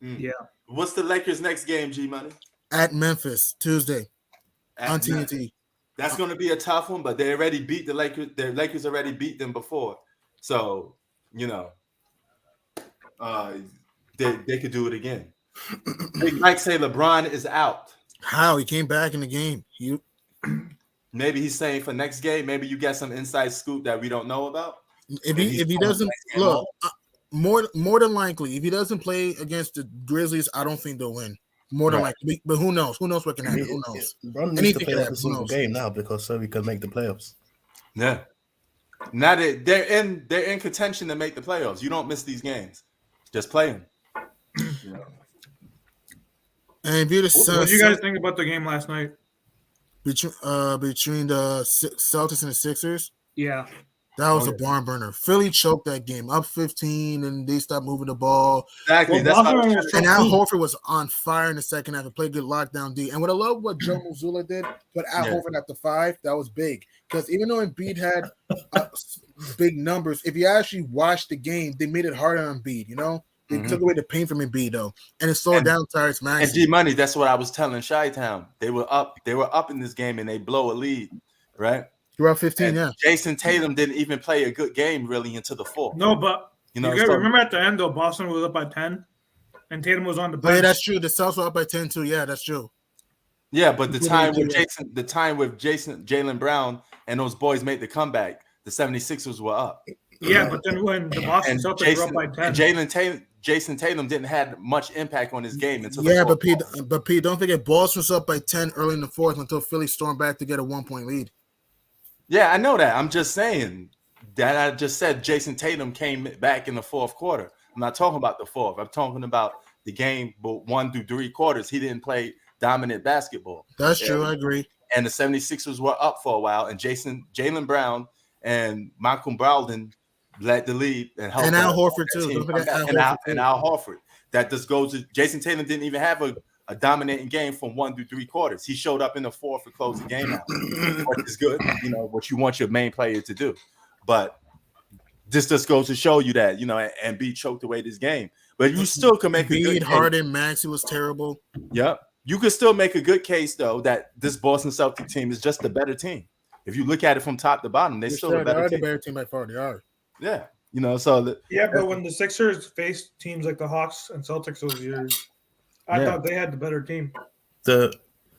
Yeah. What's the Lakers' next game, G Money? At Memphis Tuesday on TNT. That's going to be a tough one, but they already beat the Lakers. The Lakers already beat them before, so they could do it again. They might say LeBron is out. How? He came back in the game. Maybe he's saying for next game. Maybe you get some inside scoop that we don't know about. If he doesn't look, more than likely, if he doesn't play against the Grizzlies, I don't think they'll win. More than likely, but who knows? Who knows what can happen? Who knows? LeBron needs to play every single game now, because so we can make the playoffs. Yeah. Now that they're in contention to make the playoffs. You don't miss these games. Just play them. And if you're the Suns, what did you guys think about the game last night? Between the Celtics and the Sixers? Yeah. That was a barn burner. Philly choked that game, up 15, and they stopped moving the ball. Exactly. Well, That's what I was Boston trying was to And say. Al Horford was on fire in the second half and played good lockdown D. And what I love what Joe Mazzulla did, put Al Horford at the 5, that was big. Because even though Embiid had big numbers, if you actually watched the game, they made it harder on Embiid, you know? They took away the pain from Embiid, though. And it slowed down Tyrese Maxey. And G Money, that's what I was telling Chi-Town. They were up in this game and they blow a lead, right? You're up 15, And yeah. Jason Tatum didn't even play a good game really into the fourth. No, but You know, you gotta so- remember at the end though, Boston was up by 10, and Tatum was on the Oh, yeah, bench. that's true. The Celtics were up by 10, too. Yeah, that's true. Yeah, but the That's time what they with do, Jaylen Brown and those boys made the comeback, the 76ers were up. Yeah, but then when the Boston And Celtics were up by 10, Jason Tatum didn't have much impact on his game until Yeah, the but fourth. Pete, don't forget, Boston was up by 10 early in the fourth until Philly stormed back to get a 1-point lead. Yeah, I know that. I'm just saying that I just said Jason Tatum came back in the fourth quarter. I'm not talking about the fourth. I'm talking about the game, but 1 through 3 quarters. He didn't play dominant basketball. That's true. I agree. And the 76ers were up for a while, and Jaylen Brown and Malcolm Brogdon led the lead and helped. And Al that Horford, too. team Don't forget come Al back. Horford, And too. Al Horford. That just goes to Jason Tatum didn't even have a dominating game from 1 through 3 quarters. He showed up in the fourth to close the game out, which is good. You know what you want your main player to do, but this just goes to show you that Embiid choked away this game. But you still can make a good case. Harden, Maxey was terrible. Yep, you could still make a good case though that this Boston Celtics team is just a better team. If you look at it from top to bottom, they're still a better team. The better team by far. They are. Yeah, yeah, but when the Sixers faced teams like the Hawks and Celtics those years, I thought they had the better team. The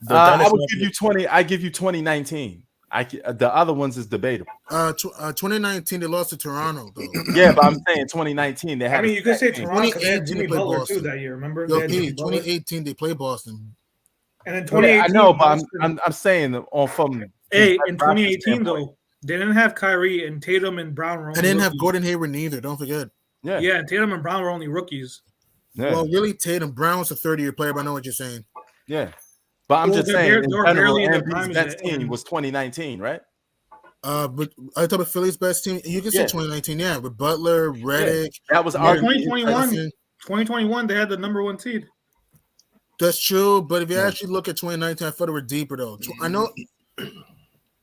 I would give you 20. I give you 2019. The other ones is debatable. 2019 they lost to Toronto though. Yeah, but I'm saying 2019 they had. I mean, you could say Toronto. 2018 They had Jimmy they played Butler Boston. too that year. Remember? Yo, They had Jimmy Pete, Butler. 2018 they played Boston. And in 2018, I know, but Boston- I'm saying on from. Hey, in 2018 though, they didn't have Kyrie and Tatum and Brown. Were And only they didn't have rookies. Gordon Hayward neither. Don't forget. Yeah. Yeah, Tatum and Brown were only rookies. Yeah. Well, really, Tatum Brown was a 30-year player, but I know what you're saying. Yeah. But I'm Well, just they're saying, in they're general, barely in their Embiid's primes best yet, team and- was 2019, right? But I talk about Philly's best team. You can say Yeah. 2019, yeah, with Butler, Redick. That was Yeah, arguably 2021, they had the number 1 seed. That's true, but if you actually look at 2019, I thought it were deeper though. I know.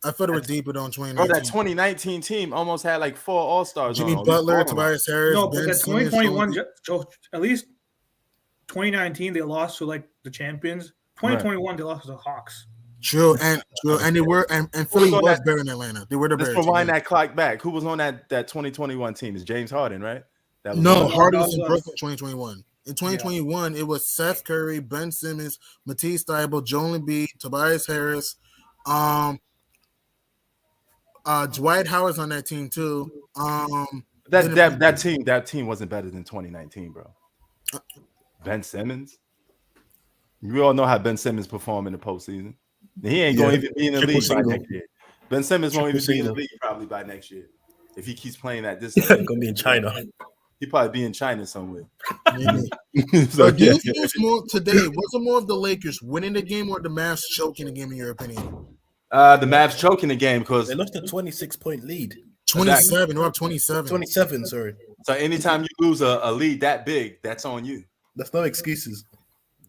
I thought it were deeper though in Bro, 2019. that 2019 team almost had like 4 All-Stars. Jimmy on it. Butler, Tobias Harris. No, but Ben that Simmons, 2021, so at least 2019 they lost to like the champions. 2021 they lost to the Hawks. True, and they were and Philly was on was that- better than Atlanta. They were the Let's better rewind team. that clock back. Who was on that 2021 team? Is James Harden, right? That was No, on- Harden that was in was- Brooklyn 2021. In 2021, it was Seth Curry, Ben Simmons, Matisse Thybulle, Joel Embiid, Tobias Harris, Dwight Howard's on that team too. That team wasn't better than 2019, bro. Ben Simmons. We all know how Ben Simmons performed in the postseason. He ain't going to even be in the Triple league by single. next year. Ben Simmons won't even Triple be in the single. league probably by next year if he keeps playing at this. Gonna be in China. He probably be in China somewhere. Maybe. So, But do yeah. you think it's more today? Was it more of the Lakers winning the game or the Mavs choking the game? In your opinion, The Mavs choking the game because They lost a 26-point lead. 27 or up 27. 27, sorry. so anytime you lose a lead that big, that's on you. That's no excuses.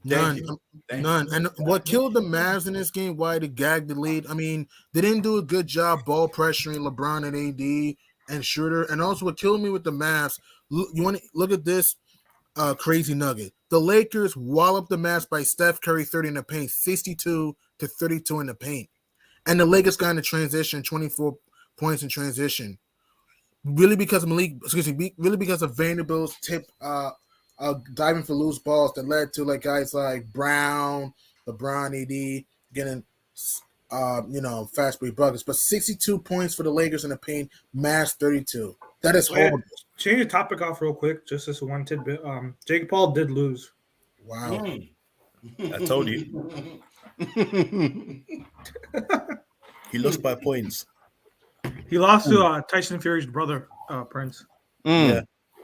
None, you. Thank none. And what killed the Mavs in this game? Why they gagged the lead? I mean, they didn't do a good job ball pressuring LeBron and AD and Schroeder. And also, what killed me with the Mavs? You want to look at this crazy nugget? The Lakers walloped the Mavs by Steph Curry 30 in the paint, 62-32 in the paint, and the Lakers got in the transition, 24 points in transition. Really because of really because of Vanderbilt's tip. Diving for loose balls that led to like guys like Brown, LeBron, AD getting fast break buckets. But 62 points for the Lakers in the paint, Mavs 32. That is horrible. Change the topic off real quick, just this one tidbit. Jake Paul did lose. Wow. I told you. He lost by points. He lost to Tyson Fury's brother, Prince. Yeah.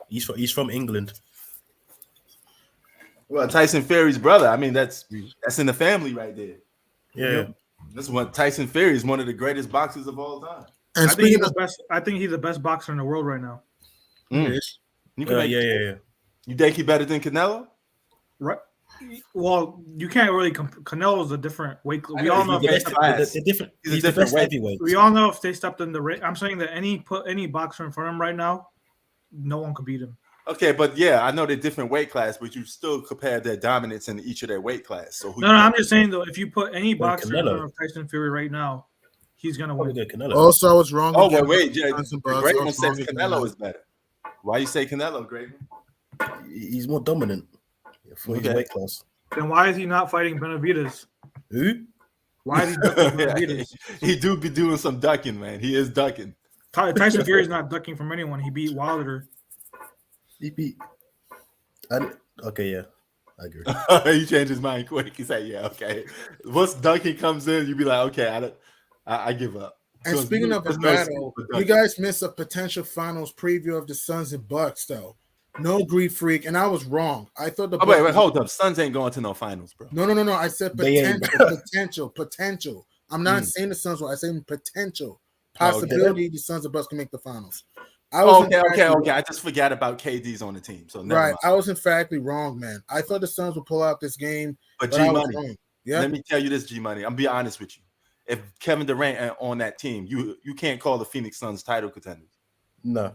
He's from England. Well, Tyson Fury's brother. I mean, that's in the family right there. Yeah. This one, Tyson Fury is one of the greatest boxers of all time. And I think he's speaking the of, best. I think he's the best boxer in the world right now. Mm. yes, You can make, yeah. You think he better than Canelo? Right. Well, you can't really. Canelo's a different weight. I We know all he's know the if they best step, class. They're different. He's a He's the different best weight. heavyweight. we all know if they stepped in the ring. I'm saying that any boxer in front of him right now, no one could beat him. Okay, but yeah, I know they're different weight class, but you still compare their dominance in each of their weight class. So who No, I'm just saying though, if you put any Well, boxer in Canelo. front of Tyson Fury right now, he's gonna Probably win. go Canelo. also I was wrong. Oh, again wait, with the Suns and the Bucks. great I one was says wrong Canelo again. is better. Why you say Canelo, Great? He's more dominant for his Okay. weight class. Then why is he not fighting Benavidez? Who? Why is he ducking Benavidez? He do be doing some ducking, man. He is ducking. Tyson Fury's not ducking from anyone. He beat Wilder. He beat. Okay, yeah, I agree. He changed his mind quick. He said, "Yeah, okay." Once ducking comes in, you be like, "Okay, I give up." And So speaking of a there's no battle, excuse for you ducking. guys missed a potential finals preview of the Suns and Bucks, though. No grief freak, and I was wrong. I thought the Oh, wait, Bucks- hold up. Suns ain't going to no finals, bro. No. I said They ain't, potential. I'm not Mm. saying the Suns will. I said potential Oh, okay. possibility the Suns and Bucks can make the finals. I was Okay. I just forgot about KD's on the team. So never right. mind. I was emphatically wrong, man. I thought the Suns would pull out this game, But but G I was Money, wrong. Yeah, let me tell you this, G Money. I'm be honest with you. If Kevin Durant ain't on that team, you can't call the Phoenix Suns title contenders. No,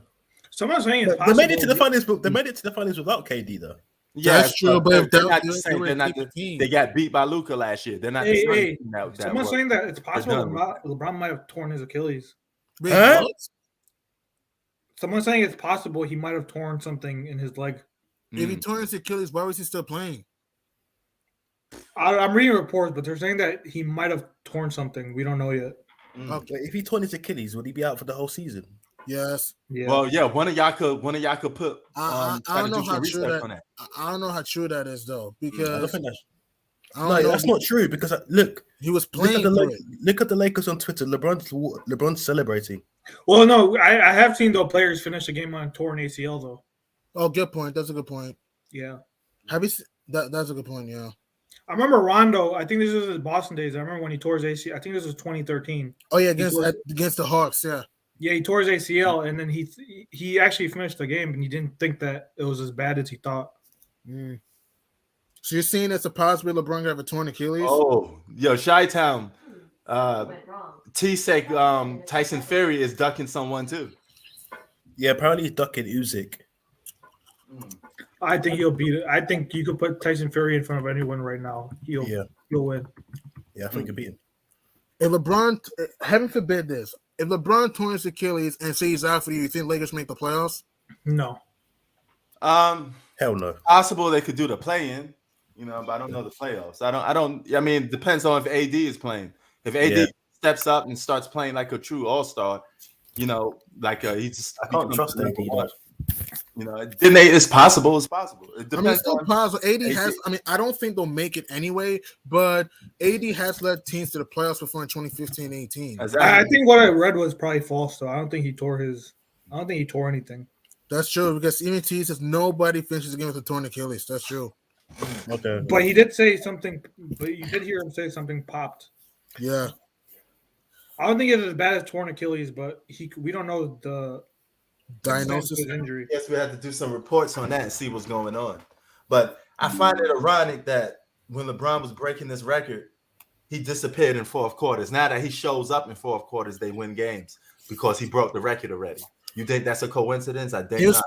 Someone's saying it's they possible. made it to the finals. They made it to the finals without KD though. Yeah, that's true. But if they're not they the same. were They're a not deep team. they got beat by Luka last year. They're not the Hey, same hey, team that Someone's was. saying that it's possible done with LeBron might have torn his Achilles. Wait, Huh? what? Someone's saying it's possible he might have torn something in his leg. If he Mm. tore his Achilles, why was he still playing? I'm reading reports, but they're saying that he might have torn something. We don't know yet. Mm. Okay. If he torn his Achilles, would he be out for the whole season? Yes. Yeah. Well, yeah, one of y'all could put. I try don't to know do some how true research that. on that. I don't know how true that is though, I don't because think that's. I don't No, know. that's not true because look He was at playing the through it. look at the Lakers on Twitter. LeBron's celebrating. Well, no, I have seen though players finish the game on torn ACL though. Oh, good point. That's a good point. Yeah. Have you? That's a good point. Yeah. I remember Rondo. I think this was his Boston days. I remember when he tore his ACL. I think this was 2013. Oh yeah, He tore- against the Hawks. Yeah. Yeah, he tore his ACL, and then he actually finished the game, and he didn't think that it was as bad as he thought. Mm. So you're seeing it's a possibility LeBron could have a torn Achilles? Oh, yo, Chi-Town. Went wrong. T-Sec, Tyson Fury is ducking someone too. Yeah, apparently he's ducking Usyk. I think he'll beat it. I think you could put Tyson Fury in front of anyone right now. He'll win. Yeah, I think he'll beat him. If LeBron, heaven forbid this, if LeBron torn his Achilles and say he's out for you think Lakers make the playoffs? No. Hell no. Possible they could do the play-in, but I don't know the playoffs. I mean, it depends on if AD is playing. If AD steps up and starts playing like a true all-star, like he's I can't trust AD. It's possible. It's possible. It I mean, depends it's still on possible. AD has. I mean, I don't think they'll make it anyway, but AD has led teams to the playoffs before in 2015-18. Exactly. I think what I read was probably false, though. I don't think he tore anything. That's true because even T says nobody finishes the game with a torn Achilles. That's true. Okay. But he did say something. But you did hear him say something popped. Yeah. I don't think it's as bad as torn Achilles, but we don't know the Diagnosis. extent of his injury. Yes, we have to do some reports on that and see what's going on. But I find it ironic that when LeBron was breaking this record, he disappeared in fourth quarters. Now that he shows up in fourth quarters, they win games because he broke the record already. You think that's a coincidence? I think not.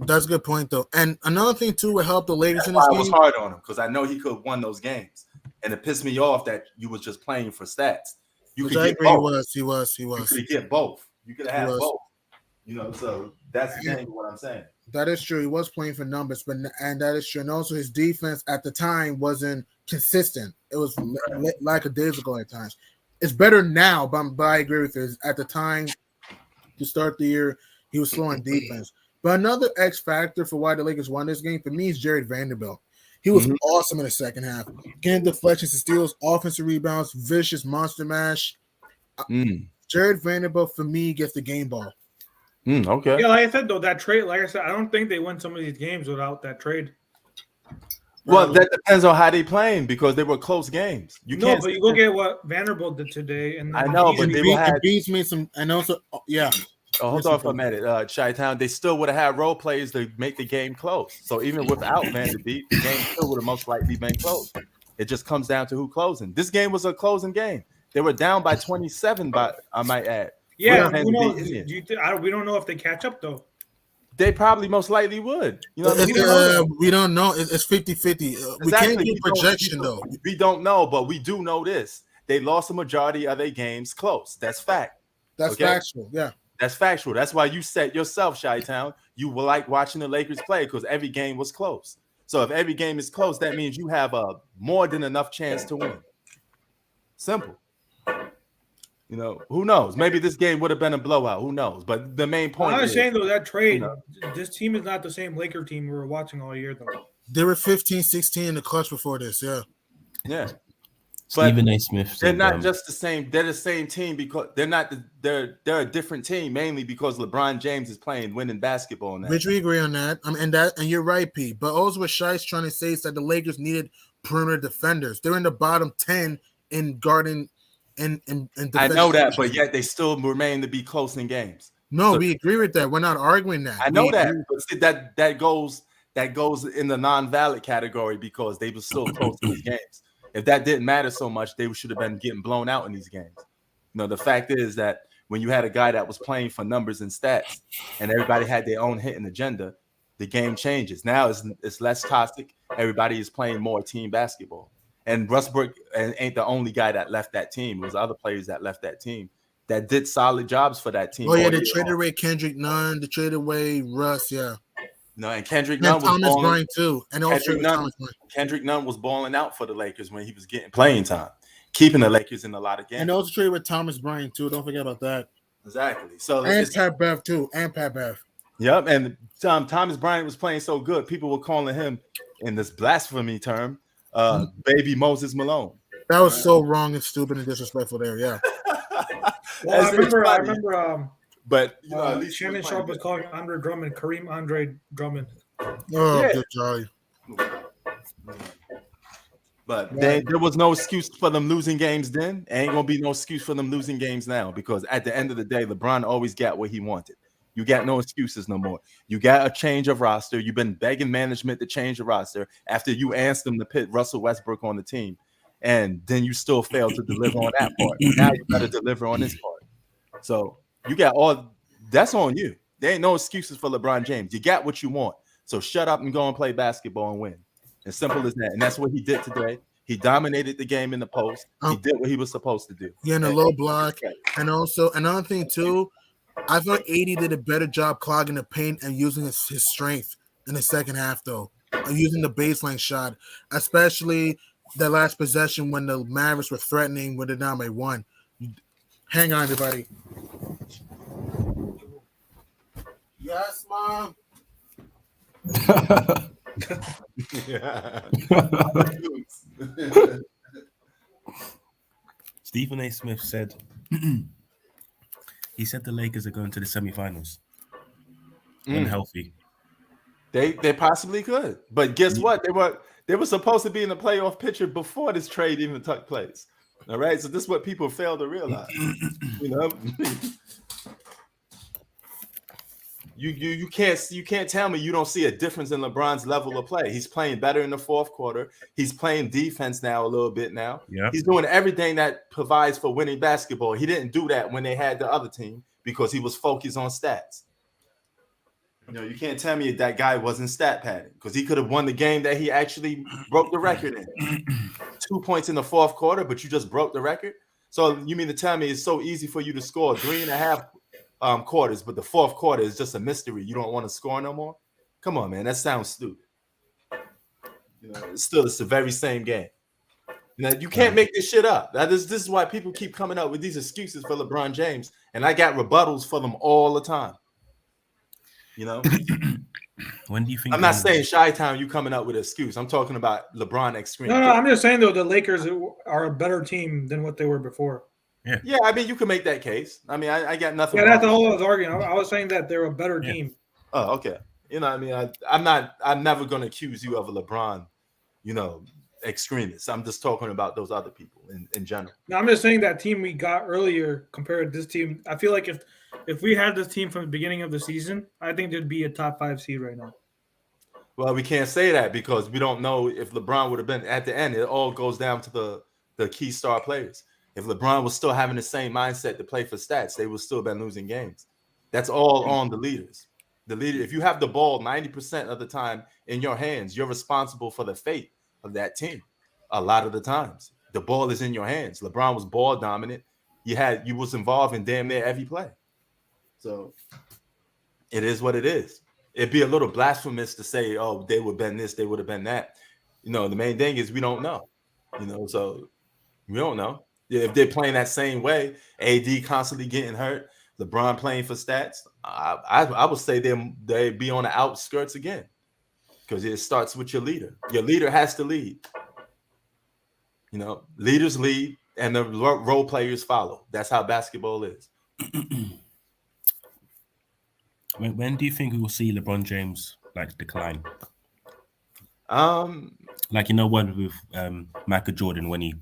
That's a good point, though. And another thing, too, would help the Lakers That's in why this I was game. hard on him because I know he could have won those games. And it pissed me off that you was just playing for stats. You Which could I get agree both. he was. You could get both. You could have had was. both. So that's exactly what I'm saying. That is true. He was playing for numbers, and that is true. And also, his defense at the time wasn't consistent. It was lackadaisical at times. It's better now, but I agree with you. At the time, to start the year, he was slow on defense. But another X factor for why the Lakers won this game for me is Jared Vanderbilt. He was awesome in the second half. Getting deflections and steals, offensive rebounds, vicious monster mash. Jared Vanderbilt, for me, gets the game ball. Okay. Yeah, like I said, though, that trade, like I said, I don't think they win some of these games without that trade. Well, that depends on how they playing because they were close games. You No, can't. but you look at what Vanderbilt did today, and I know, but And they will have. Bees made some, and also, yeah. Oh, hold on for a minute, Chi-Town. They still would have had role players to make the game close. So even without Vanderbeek, the game still would have most likely been close. It just comes down to who closing. This game was a closing game. They were down by 27, but I might add. yeah, With who knows? Vanderbeek in it. We don't know if they catch up though. They probably most likely would. You know, what I mean? We don't know. It's 50-50. We can't do projection, though. We don't know, but we do know this. They lost the majority of their games close. That's fact. That's factual, yeah. That's factual. That's why you said yourself, Chi-Town, you will like watching the Lakers play because every game was close. So if every game is close, that means you have a more than enough chance to win. Simple. You know, who knows? Maybe this game would have been a blowout. Who knows? But the main point I'm is, saying though that trade, you know, this team is not the same Laker team we were watching all year though. They were 15-16 in the clutch before this, yeah. Yeah. Stephen A. Smith said, they're not just the same. They're the same team because they're not. They're a different team mainly because LeBron James is playing winning basketball now. Which we agree on that. And you're right, Pete. But also what Shai's trying to say is that the Lakers needed perimeter defenders. They're in the bottom 10 in guarding and I know that, but yet they still remain to be close in games. No, So, we agree with that. We're not arguing that. I know that, but see, that goes in the non-valid category because they were still close in these games. If that didn't matter so much, they should have been getting blown out in these games. You know, the fact is that when you had a guy that was playing for numbers and stats, and everybody had their own hitting agenda, the game changes. Now it's less toxic. Everybody is playing more team basketball. And Westbrook ain't the only guy that left that team. It was other players that left that team that did solid jobs for that team. Oh yeah, they traded away Kendrick Nunn. They traded away Russ. Yeah. No, and Kendrick Nunn was Thomas balling, Bryant too, and also Kendrick Nunn was balling out for the Lakers when he was getting playing time, keeping the Lakers in a lot of games. And also traded with Thomas Bryant too. Don't forget about that. Exactly. So and Pat Bev too, and Pat Bev. Yep. And Thomas Bryant was playing so good, people were calling him in this blasphemy term, Baby Moses Malone. That was so wrong and stupid and disrespectful there. Yeah. Well, I remember. But you know, at least Shannon Sharp was calling Andre Drummond Kareem Andre Drummond. Oh, yeah. Good job. But there was no excuse for them losing games then. Ain't gonna be no excuse for them losing games now because at the end of the day, LeBron always got what he wanted. You got no excuses no more. You got a change of roster. You've been begging management to change the roster after you asked them to put Russell Westbrook on the team, and then you still failed to deliver on that part. Now you got to deliver on this part. So you got all that's on you. There ain't no excuses for LeBron James. You got what you want. So shut up and go and play basketball and win. As simple as that. And that's what he did today. He dominated the game in the post. He did what he was supposed to do. Yeah, in a low block. And also another thing too, I thought AD did a better job clogging the paint and using his strength in the second half though. Using the baseline shot, especially the last possession when the Mavericks were threatening with it down by 1. Hang on, everybody. Yes, Mom. Stephen A. Smith said he said the Lakers are going to the semifinals. Unhealthy. They possibly could. But guess what? They were supposed to be in the playoff picture before this trade even took place. All right. So this is what people fail to realize. You know. You can't tell me you don't see a difference in LeBron's level of play. He's playing better in the fourth quarter. He's playing defense now a little bit now. Yeah. He's doing everything that provides for winning basketball. He didn't do that when they had the other team because he was focused on stats. You know, you can't tell me that guy wasn't stat padding because he could have won the game that he actually broke the record in. 2 points in the fourth quarter, but you just broke the record. So you mean to tell me it's so easy for you to score 3.5 quarters, but the fourth quarter is just a mystery. You don't want to score no more. Come on, man. That sounds stupid. You know, it's the very same game. Now, you can't make this shit up. This is why people keep coming up with these excuses for LeBron James, and I got rebuttals for them all the time. You know, when do you think? I'm not saying Chi-Town, you coming up with an excuse. I'm talking about LeBron extreme. No, I'm just saying though the Lakers are a better team than what they were before. Yeah. I mean, you can make that case. I mean, I got nothing. Yeah, that's the whole I was arguing. I was saying that they're a better team. Oh, okay. You know, I mean, I'm never going to accuse you of a LeBron extremists. I'm just talking about those other people in general. Now, I'm just saying that team we got earlier compared to this team. I feel like if we had this team from the beginning of the season, I think there'd be a top 5 seed right now. Well, we can't say that because we don't know if LeBron would have been at the end. It all goes down to the key star players. If LeBron was still having the same mindset to play for stats, they would still been losing games. That's all on the leaders. The leader, if you have the ball 90% of the time in your hands, you're responsible for the fate of that team. A lot of the times, the ball is in your hands. LeBron was ball dominant. You was involved in damn near every play. So it is what it is. It'd be a little blasphemous to say, oh, they would have been this, they would have been that. The main thing is we don't know. So we don't know. If they're playing that same way, AD constantly getting hurt, LeBron playing for stats, I would say they'd be on the outskirts again because it starts with your leader. Your leader has to lead. Leaders lead and the role players follow. That's how basketball is. When do you think we will see LeBron James decline? What with Michael Jordan when he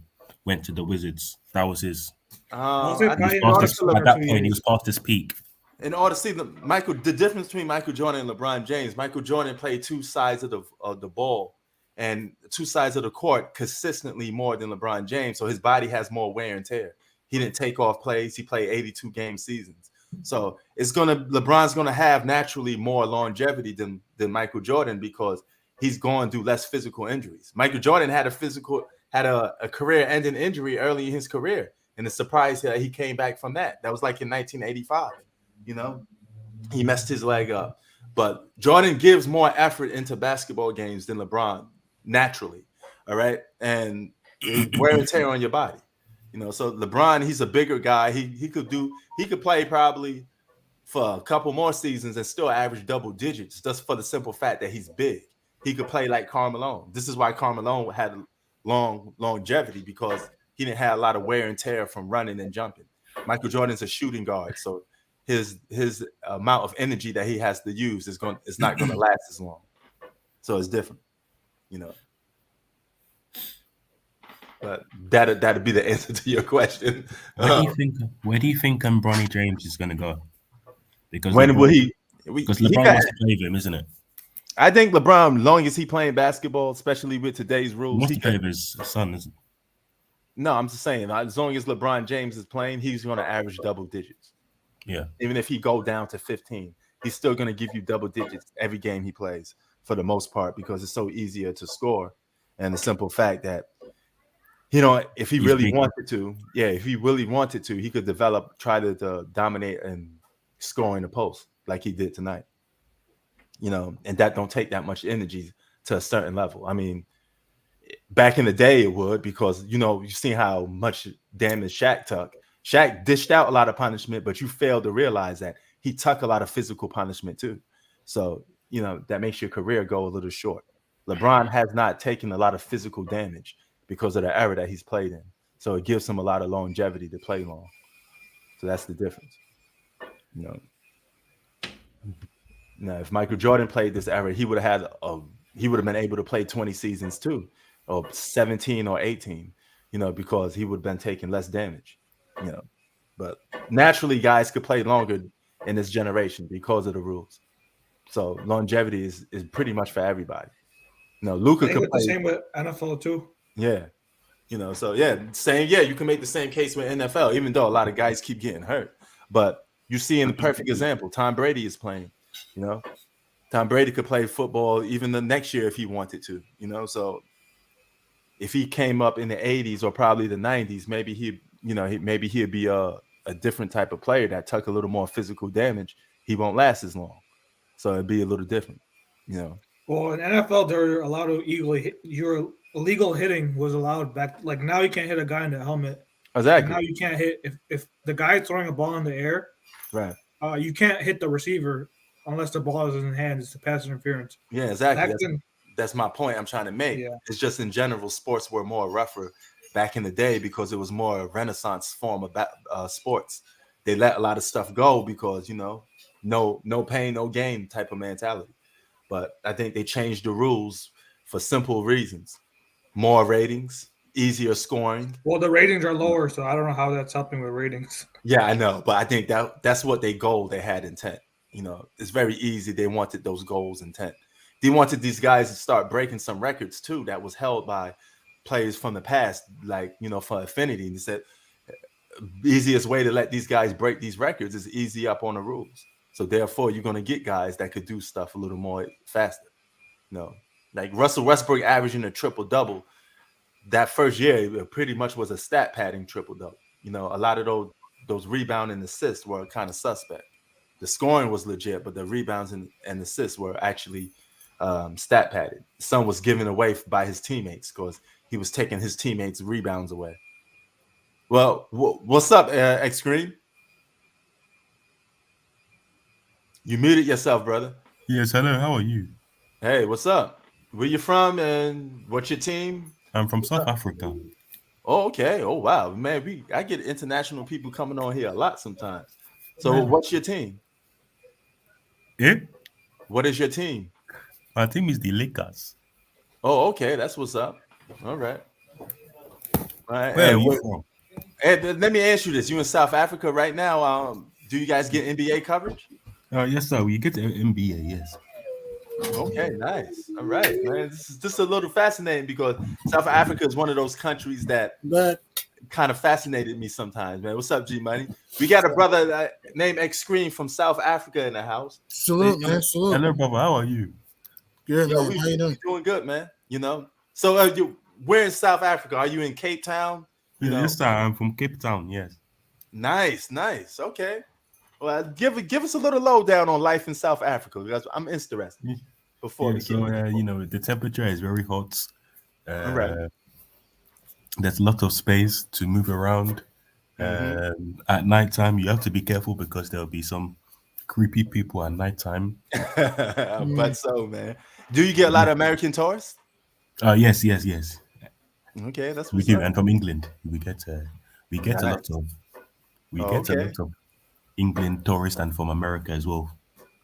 went to the Wizards, that was his. At that point, he was past his peak. In order to see the difference between Michael Jordan and LeBron James, Michael Jordan played two sides of the ball and two sides of the court consistently more than LeBron James. So his body has more wear and tear. He didn't take off plays. He played 82 game seasons. So LeBron's gonna have naturally more longevity than Michael Jordan because he's going through less physical injuries. Michael Jordan had a career-ending injury early in his career, and it's surprised that he came back from that. That was like in 1985. He messed his leg up. But Jordan gives more effort into basketball games than LeBron naturally. All right, and wear and tear on your body. So LeBron, he's a bigger guy. He could play probably for a couple more seasons and still average double digits just for the simple fact that he's big. He could play like Karl Malone. This is why Karl Malone had long longevity because he didn't have a lot of wear and tear from running and jumping. Michael Jordan's a shooting guard, so his amount of energy that he has to use is not going to last as long. So it's different, But that'd be the answer to your question. Where do you think Bronny James is going to go? Because when will he? Because LeBron wants to play with him, isn't it? I think LeBron, long as he playing basketball, especially with today's rules, he wants to play with his son, isn't it? No, I'm just saying, as long as LeBron James is playing, he's going to average double digits. Yeah. Even if he go down to 15, he's still going to give you double digits every game he plays for the most part because it's so easier to score. And the simple fact that, if he really wanted to, he could try to dominate and score in the post like he did tonight. And that don't take that much energy to a certain level. I mean, back in the day it would because, you've seen how much damage Shaq took. Shaq dished out a lot of punishment, but you failed to realize that he took a lot of physical punishment too. So, that makes your career go a little short. LeBron has not taken a lot of physical damage because of the era that he's played in. So it gives him a lot of longevity to play long. So that's the difference. Now, if Michael Jordan played this era, he would have been able to play 20 seasons too, or 17 or 18, because he would have been taking less damage, But naturally, guys could play longer in this generation because of the rules. So longevity is pretty much for everybody. Luka could play the same with NFL too. Yeah. You can make the same case with NFL, even though a lot of guys keep getting hurt. But you see in the perfect example, Tom Brady is playing. Tom Brady could play football even the next year if he wanted to. So if he came up in the 80s or probably the 90s, maybe he'd be a different type of player that took a little more physical damage. He won't last as long. So it'd be a little different, Well, in NFL, there are a lot of illegal hitting was allowed back. Like now, you can't hit a guy in the helmet. Exactly. Now you can't hit if the guy is throwing a ball in the air. Right. You can't hit the receiver unless the ball is in his hand. It's the pass interference. Yeah, exactly. That's my point I'm trying to make. Yeah. It's just in general, sports were more rougher back in the day because it was more a renaissance form of sports. They let a lot of stuff go because no pain, no gain type of mentality. But I think they changed the rules for simple reasons. more ratings, easier scoring. Well, the ratings are lower, so I don't know how that's helping with ratings. Yeah, I know, but I think that's what they had intent. It's very easy. They wanted those goals intent. They wanted these guys to start breaking some records too that was held by players from the past, like for Affinity. And they said easiest way to let these guys break these records is easy up on the rules. So therefore, you're going to get guys that could do stuff a little more faster. Like Russell Westbrook averaging a triple-double that first year, it pretty much was a stat padding triple-double. A lot of those rebound and assists were kind of suspect. The scoring was legit, but the rebounds and assists were actually stat padded. Some was given away by his teammates because he was taking his teammates' rebounds away. Well, what's up, X-Screen? You muted yourself, brother. Yes, hello. How are you? Hey, what's up? Where you from and what's your team? I'm from South Africa. Oh, okay. Oh, wow. Man, I get international people coming on here a lot sometimes. So what's your team? What is your team? My team is the Lakers. Oh, okay. That's what's up. All right. Where are you from? And let me ask you this. You in South Africa right now. Do you guys get NBA coverage? Yes, sir. We get the NBA, yes. Okay, nice. All right, man. This is just a little fascinating because South Africa is one of those countries that kind of fascinated me sometimes, man. What's up, G Money? We got a brother named X Screen from South Africa in the house. Salute, man. Salute. Hello, brother. How are you? Good, man. How you doing? Doing good, man. So we're in South Africa. Are you in Cape Town? Yes, sir. I'm from Cape Town. Yes. Nice. Okay. Well, give us a little lowdown on life in South Africa because I'm interested. The temperature is very hot. Right. There's lots of space to move around. At nighttime, you have to be careful because there'll be some creepy people at nighttime. But so, man, do you get a lot of American tourists? Yes. Okay, that's we do, and from England, we get a lot of England tourists, and from America as well.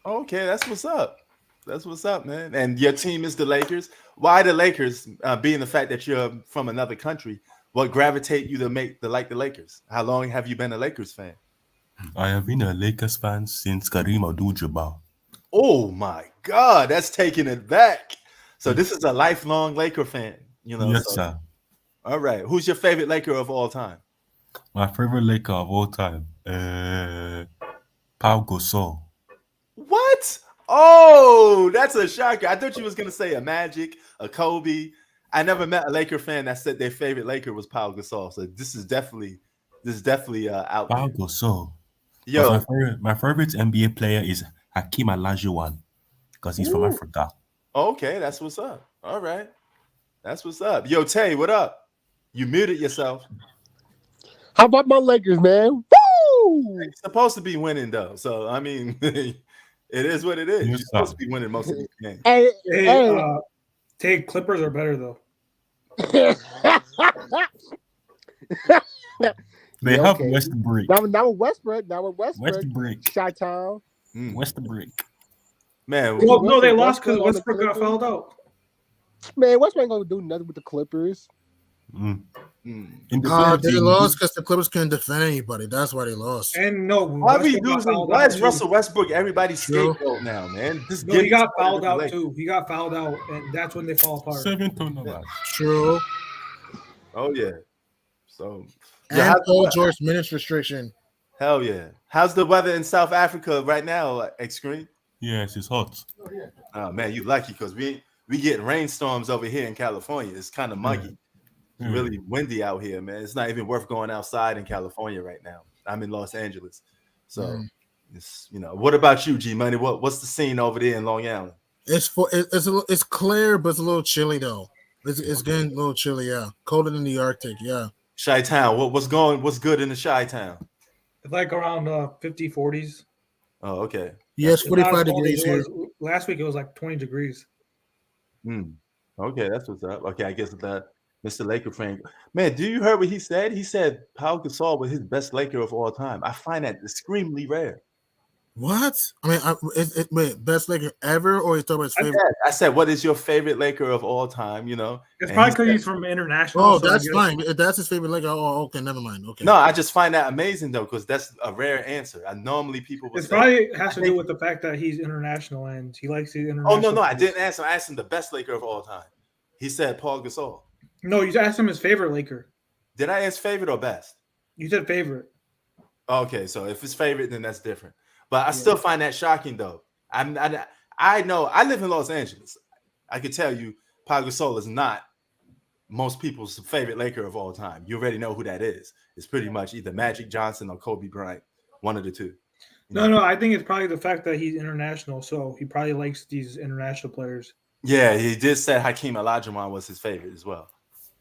Okay, that's what's up. That's what's up, man. And your team is the Lakers. Why the Lakers? Being the fact that you're from another country, what gravitate you to like the Lakers? How long have you been a Lakers fan? I have been a Lakers fan since Kareem Abdul-Jabbar. Oh my God, that's taking it back. So this is a lifelong Laker fan, Yes, sir. All right. Who's your favorite Laker of all time? My favorite Laker of all time, Pau Gasol. What? Oh, that's a shocker. I thought you was gonna say a Magic, a Kobe. I never met a Laker fan that said their favorite Laker was Pau Gasol. So this is definitely out Pau there. Gasol. Yo, my favorite NBA player is Hakeem Olajuwon because he's from Africa. Okay, that's what's up. All right, that's what's up. Yo, Tay, what up? You muted yourself. How about my Lakers, man? Woo! You're supposed to be winning though, so I mean, it is what it is. You're supposed to be winning most of these games. Hey, Clippers are better though. They have Westbrook. Now with Westbrook. Westbrook. Chi-Town. Westbrook. Man, no, they lost because Westbrook got fouled out. Man, Westbrook ain't gonna do nothing with the Clippers. They lost because the Clippers couldn't defend anybody. That's why they lost. And no, why is Russell Westbrook everybody's scapegoat now, man? He got fouled out too. He got fouled out, and that's when they fall apart. 7 turnovers. True. Oh yeah. So and Paul George minutes restriction. Hell yeah. How's the weather in South Africa right now, X-Screen? Yes, it's hot. Oh man, you lucky because we get rainstorms over here in California. It's kind of muggy. It's really windy out here, man. It's not even worth going outside in California right now. I'm in Los Angeles. So it's what about you, G Money? What's the scene over there in Long Island? It's clear, but it's a little chilly though. It's getting a little chilly, yeah. Colder than the Arctic, yeah. Chi-Town, what's good in the Chi-Town? It's like around 50, 40s. Oh, okay. Yes, 45 degrees here. Last week it was like 20 degrees. Okay, that's what's up. Okay, I guess that Mr. Laker fan. Man, do you heard what he said? He said Pau Gasol was his best Laker of all time. I find that extremely rare. What? I mean, wait, best Laker ever, or you talking about his favorite? I said, what is your favorite Laker of all time? You know, It's and probably he because said- he's from international. Oh, so I that's guess- fine. If that's his favorite Laker, okay, never mind. Okay. No, I just find that amazing though, because that's a rare answer. I normally people would It say, probably has to I do think- with the fact that he's international and he likes the "Oh international. no, I players. didn't ask him. I asked him the best Laker of all time." He said Paul Gasol. No, you asked him his favorite Laker. Did I ask favorite or best? You said favorite. Okay, so if it's favorite, then that's different. But I still find that shocking, though. I know I live in Los Angeles. I could tell you, Pau Gasol is not most people's favorite Laker of all time. You already know who that is. It's pretty much either Magic Johnson or Kobe Bryant, one of the two. No, I think it's probably the fact that he's international, so he probably likes these international players. Yeah, he did say Hakeem Olajuwon was his favorite as well.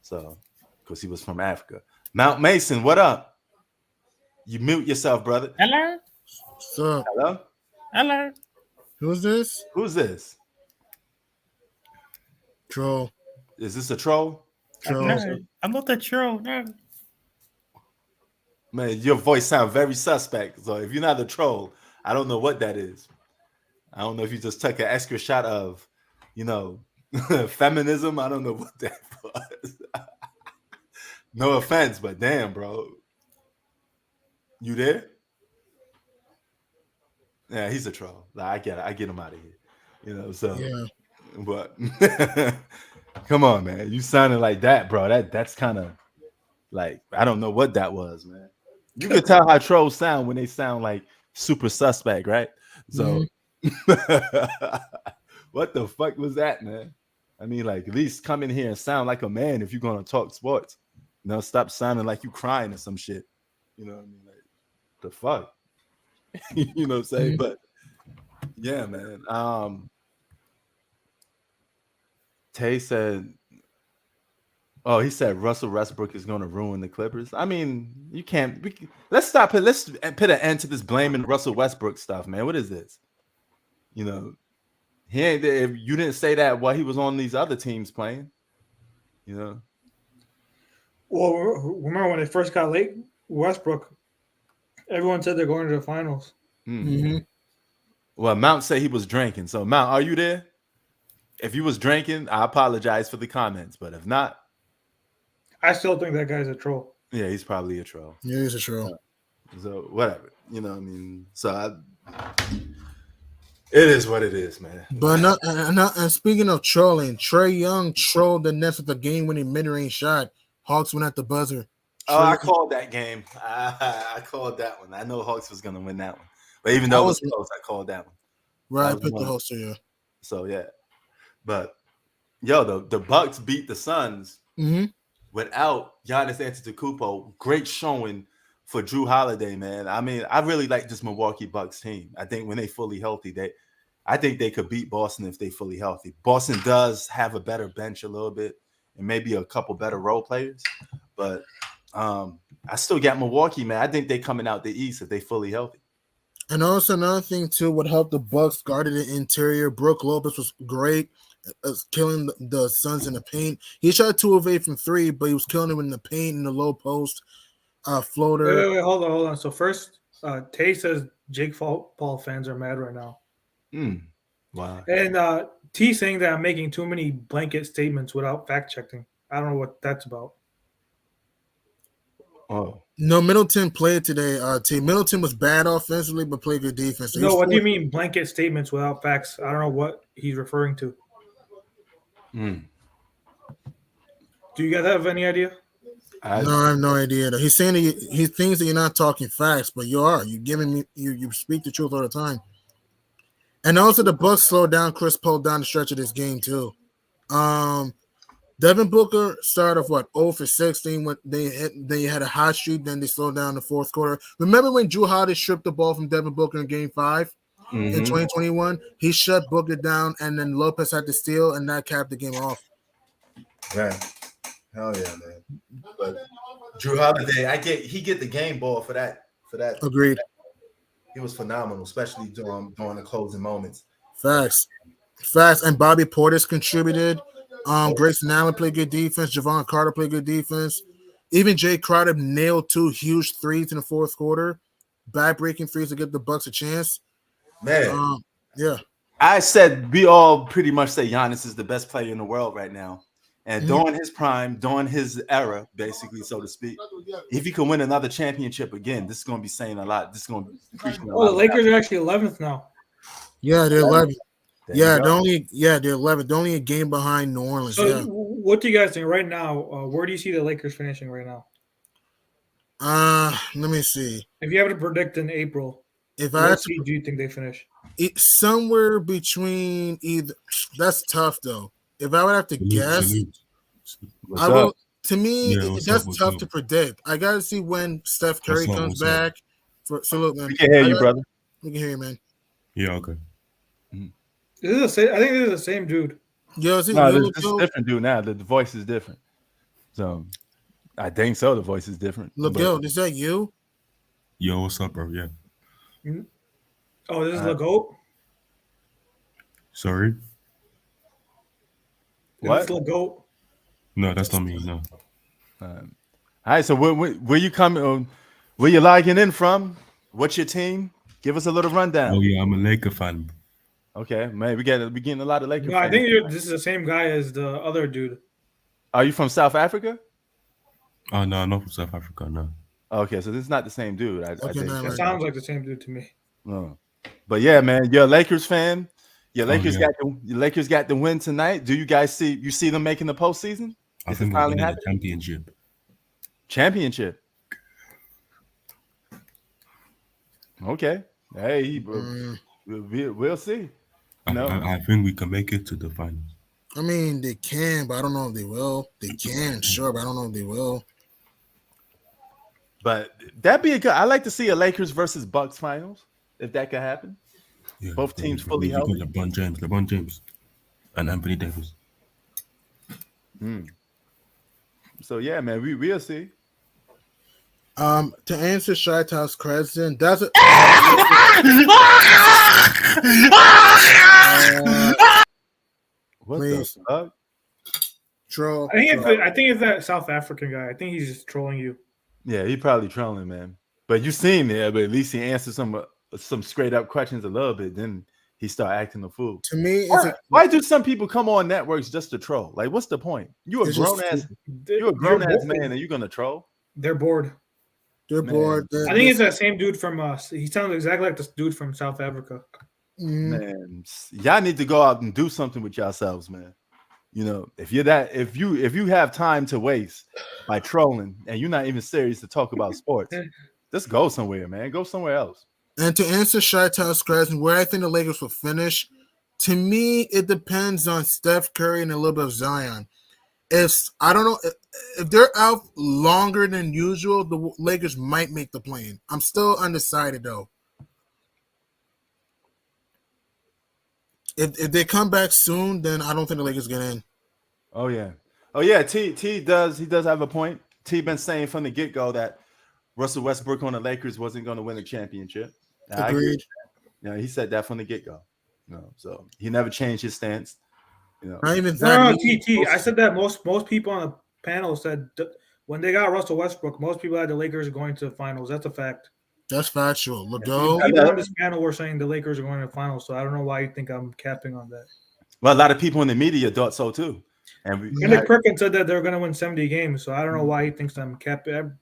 So, because he was from Africa. Mount Mason, what up? You mute yourself, brother. Hello? So, Hello? Hello? who's this? Who's this? Troll. Is this a troll? Troll. No, I'm not a troll. No. Man, your voice sounds very suspect. So if you're not a troll, I don't know what that is. I don't know if you just took an extra shot of, feminism. I don't know what that was. No offense, but damn, bro. You there? Yeah, he's a troll. Like, I get it. I get him out of here. So Yeah. but come on, man. You sounded like that, bro. That's kind of like I don't know what that was, man. You can tell how trolls sound when they sound like super suspect, right? So what the fuck was that, man? I mean, like at least come in here and sound like a man if you're gonna talk sports. Stop sounding like you crying or some shit. You know what I mean? Like the fuck. You know what I'm saying? But yeah, man. Tay said, "Oh, he said Russell Westbrook is going to ruin the Clippers." I mean, you can't. Let's stop it. Let's put an end to this blaming Russell Westbrook stuff, man. What is this? He ain't. If you didn't say that while he was on these other teams playing, Well, remember when they first got late, Westbrook, everyone said they're going to the finals. Mm-hmm. Well, Mount said he was drinking. So, Mount, are you there? If you was drinking, I apologize for the comments. But if not, I still think that guy's a troll. yeah, he's probably a troll. Yeah, he's a troll. So whatever, what I mean. So it is what it is, man. But and speaking of trolling, Trae Young trolled the Nets with a game-winning mid-range shot. Hawks went at the buzzer. Oh, I called that game. I called that one. I know Hawks was gonna win that one, but even though it was close, I called that one. Right, pick the host here. So yeah, but the Bucks beat the Suns without Giannis Antetokounmpo. Great showing for Drew Holiday, man. I mean, I really like this Milwaukee Bucks team. I think when they fully healthy, I think they could beat Boston if they fully healthy. Boston does have a better bench a little bit and maybe a couple better role players, but I still got Milwaukee, man. I think they coming out the East if they fully healthy. And also another thing too, what helped the Bucks guarded the interior. Brooke Lopez was great, killing the Suns in the paint. He shot 2 of 8 from 3, but he was killing them in the paint in the low post. Floater. Wait, hold on. So first, Tay says Jake Paul fans are mad right now. Wow. And T saying that I'm making too many blanket statements without fact checking. I don't know what that's about. Oh. No, Middleton played today. T. Middleton was bad offensively, but played good defense. So No, what do you mean blanket statements without facts? I don't know what he's referring to. Do you guys have any idea? No, I have no idea. He's saying that he thinks that you're not talking facts, but you are. You're giving me you speak the truth all the time. And also the Bucks slowed down Chris Paul down the stretch of this game too. Devin Booker started off 0 for 16 when they had a hot streak, then they slowed down the fourth quarter. Remember when Drew Holiday stripped the ball from Devin Booker in Game 5 in 2021? He shut Booker down, and then Lopez had to steal, and that capped the game off. Yeah. Hell yeah, man. But Drew Holiday, he get the game ball for that. Agreed. He was phenomenal, especially during the closing moments. Facts. And Bobby Portis contributed. Grayson Allen played good defense. Javon Carter played good defense. Even Jay Crowder nailed 2 huge threes in the fourth quarter, back-breaking threes to give the Bucks a chance. Man, Yeah. I said we all pretty much say Giannis is the best player in the world right now. And during his prime, during his era, basically, so to speak, if he can win another championship again, this is going to be saying a lot. This is going to be preaching a Oh, lot. the Lakers are actually 11th now. Yeah, they're 11. There you Yeah, go. they're 11. They're only a game behind New Orleans. So, Yeah. what do you guys think right now? Where do you see the Lakers finishing right now? Let me see. If you have to predict in April, If I had what to, seed do you think they finish? somewhere between either. That's tough though. If I would have to guess, Salute. What's I up? will. To me, Yeah, what's that's up, what's tough up? to predict. I gotta see when Steph Curry What's up, comes what's up? back. So look, man. We can hear I you, got- brother. We can hear you, man. Yeah, okay. This is the same. I think this is the same dude. Yo, is it No, you, this is Joe? different, dude. Now the voice is different. So I think so. The voice is different. Look, But- yo, is that you? Yo, what's up, bro? Yeah. Oh, this is Legault. Sorry? What? This is Legault. No, that's not me. No. All right. So where you coming? Where you logging in from? What's your team? Give us a little rundown. Oh, yeah, I'm a Laker fan. Okay, man. We getting a lot of Lakers. No, I fans. think this is the same guy as the other dude. Are you from South Africa? Oh, no, not from South Africa, no. Okay, so this is not the same dude. I think. no, It right. sounds like the same dude to me. No. But yeah, man, you're a Lakers fan. Your Lakers yeah. got the win tonight. Do you guys see them making the postseason? I Is think it we're finally winning the happening? championship. Championship. Okay. Hey, we'll see. No. I think we can make it to the finals. I mean, they can, but I don't know if they will. They can, sure, but I don't know if they will. But that'd be a good. I like to see a Lakers versus Bucks finals if that could happen. Yeah, Both teams fully we got healthy. LeBron James, and Anthony Davis. So yeah, man, we'll see. To answer Shy-Town's question, that's a What Please. the fuck? troll. I think it's that South African guy. I think he's just trolling you. Yeah, he probably trolling, man. But you seen it. But at least he answered some straight up questions a little bit. Then he start acting a fool. To me, it's Why do some people come on networks just to troll? Like, what's the point? You a It's just grown ass, They're you a grown ass bored. man, and you gonna troll? They're bored. they're Man. bored. I think it's that same dude from us. He sounds exactly like this dude from South Africa. Man, y'all need to go out and do something with yourselves, man. You know, if you have time to waste by trolling and you're not even serious to talk about sports, just go somewhere, man. Go somewhere else. And to answer Shy-Town's question, where I think the Lakers will finish, to me, it depends on Steph Curry and a little bit of Zion. I don't know if they're out longer than usual, the Lakers might make the play-in. I'm still undecided though. If they come back soon, then I don't think the Lakers get in. Oh yeah. T does have a point. T been saying from the get go that Russell Westbrook on the Lakers wasn't going to win a championship. I agree. Agreed. Yeah, he said that from the get go. You know, so he never changed his stance. You know, Not even No, that. TT. I said that most people on the panel said when they got Russell Westbrook, most people had the Lakers going to the finals. That's a fact. That's factual. Legault. People on this panel were saying the Lakers are going to the finals, so I don't know why you think I'm capping on that. well, a lot of people in the media thought so too. And Nick Perkins said that they're going to win 70 games, so I don't know why he thinks I'm capping.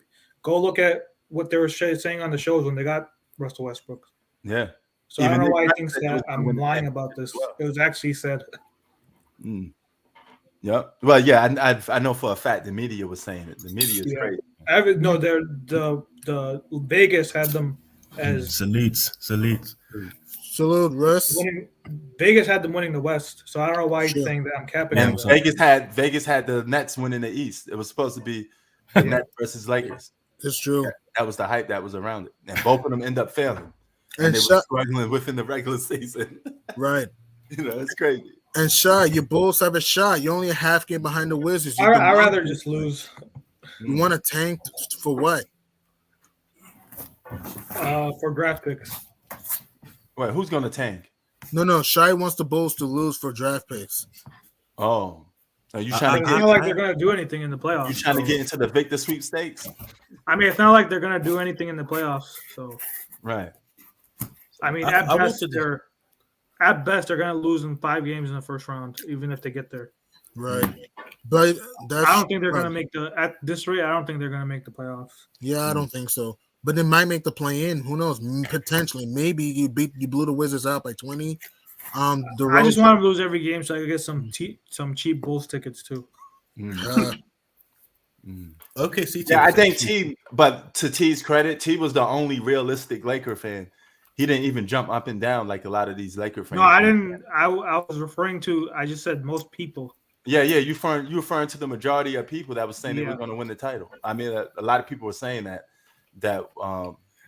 Go look at what they were saying on the shows when they got Russell Westbrook. yeah. So I don't Even know why he Nick thinks said he was that gonna I'm win the lying championship about this. as well. It was actually said. Yeah. Well, yeah, I know for a fact the media was saying it. The media is Yeah. crazy. No, the Vegas had them as Salute. Salute, Russ. winning. Vegas had them winning the West, so I don't know why he's Sure. saying that I'm capping And on that. Vegas had the Nets winning the East. It was supposed to be the Nets versus Lakers. It's true. That was the hype that was around it. And both of them end up failing. And And they Shy, were struggling within the regular season. right. You know, it's crazy. And Shy, your Bulls have a shot. You're only a half game behind the Wizards. You I'd rather just lose You want to tank for what? for draft picks. Wait, who's gonna tank? No. Shy wants the Bulls to lose for draft picks. Oh. Are you I trying mean, to it's get not like they're going to do anything in the you playoffs. trying to get into the Victor sweepstakes? I mean, it's not like they're going to do anything in the playoffs. So Right. I mean, I wanted to- at best they're going to lose in 5 games in the first round, even if they get there. Right. But that's I don't think they're going to make at this rate. I don't think they're going to make the playoffs. Yeah, I don't think so. But they might make the play in. Who knows? Potentially. Maybe you blew the Wizards out by 20. I just want them to lose every game so I can get some cheap Bulls tickets too. OKC. Yeah, I think T. But to T's credit, T was the only realistic Laker fan. He didn't even jump up and down like a lot of these Laker fans. No, I didn't. I was referring to. I just said most people. Yeah, you referring to the majority of people that was saying they were going to win the title. I mean, a lot of people were saying that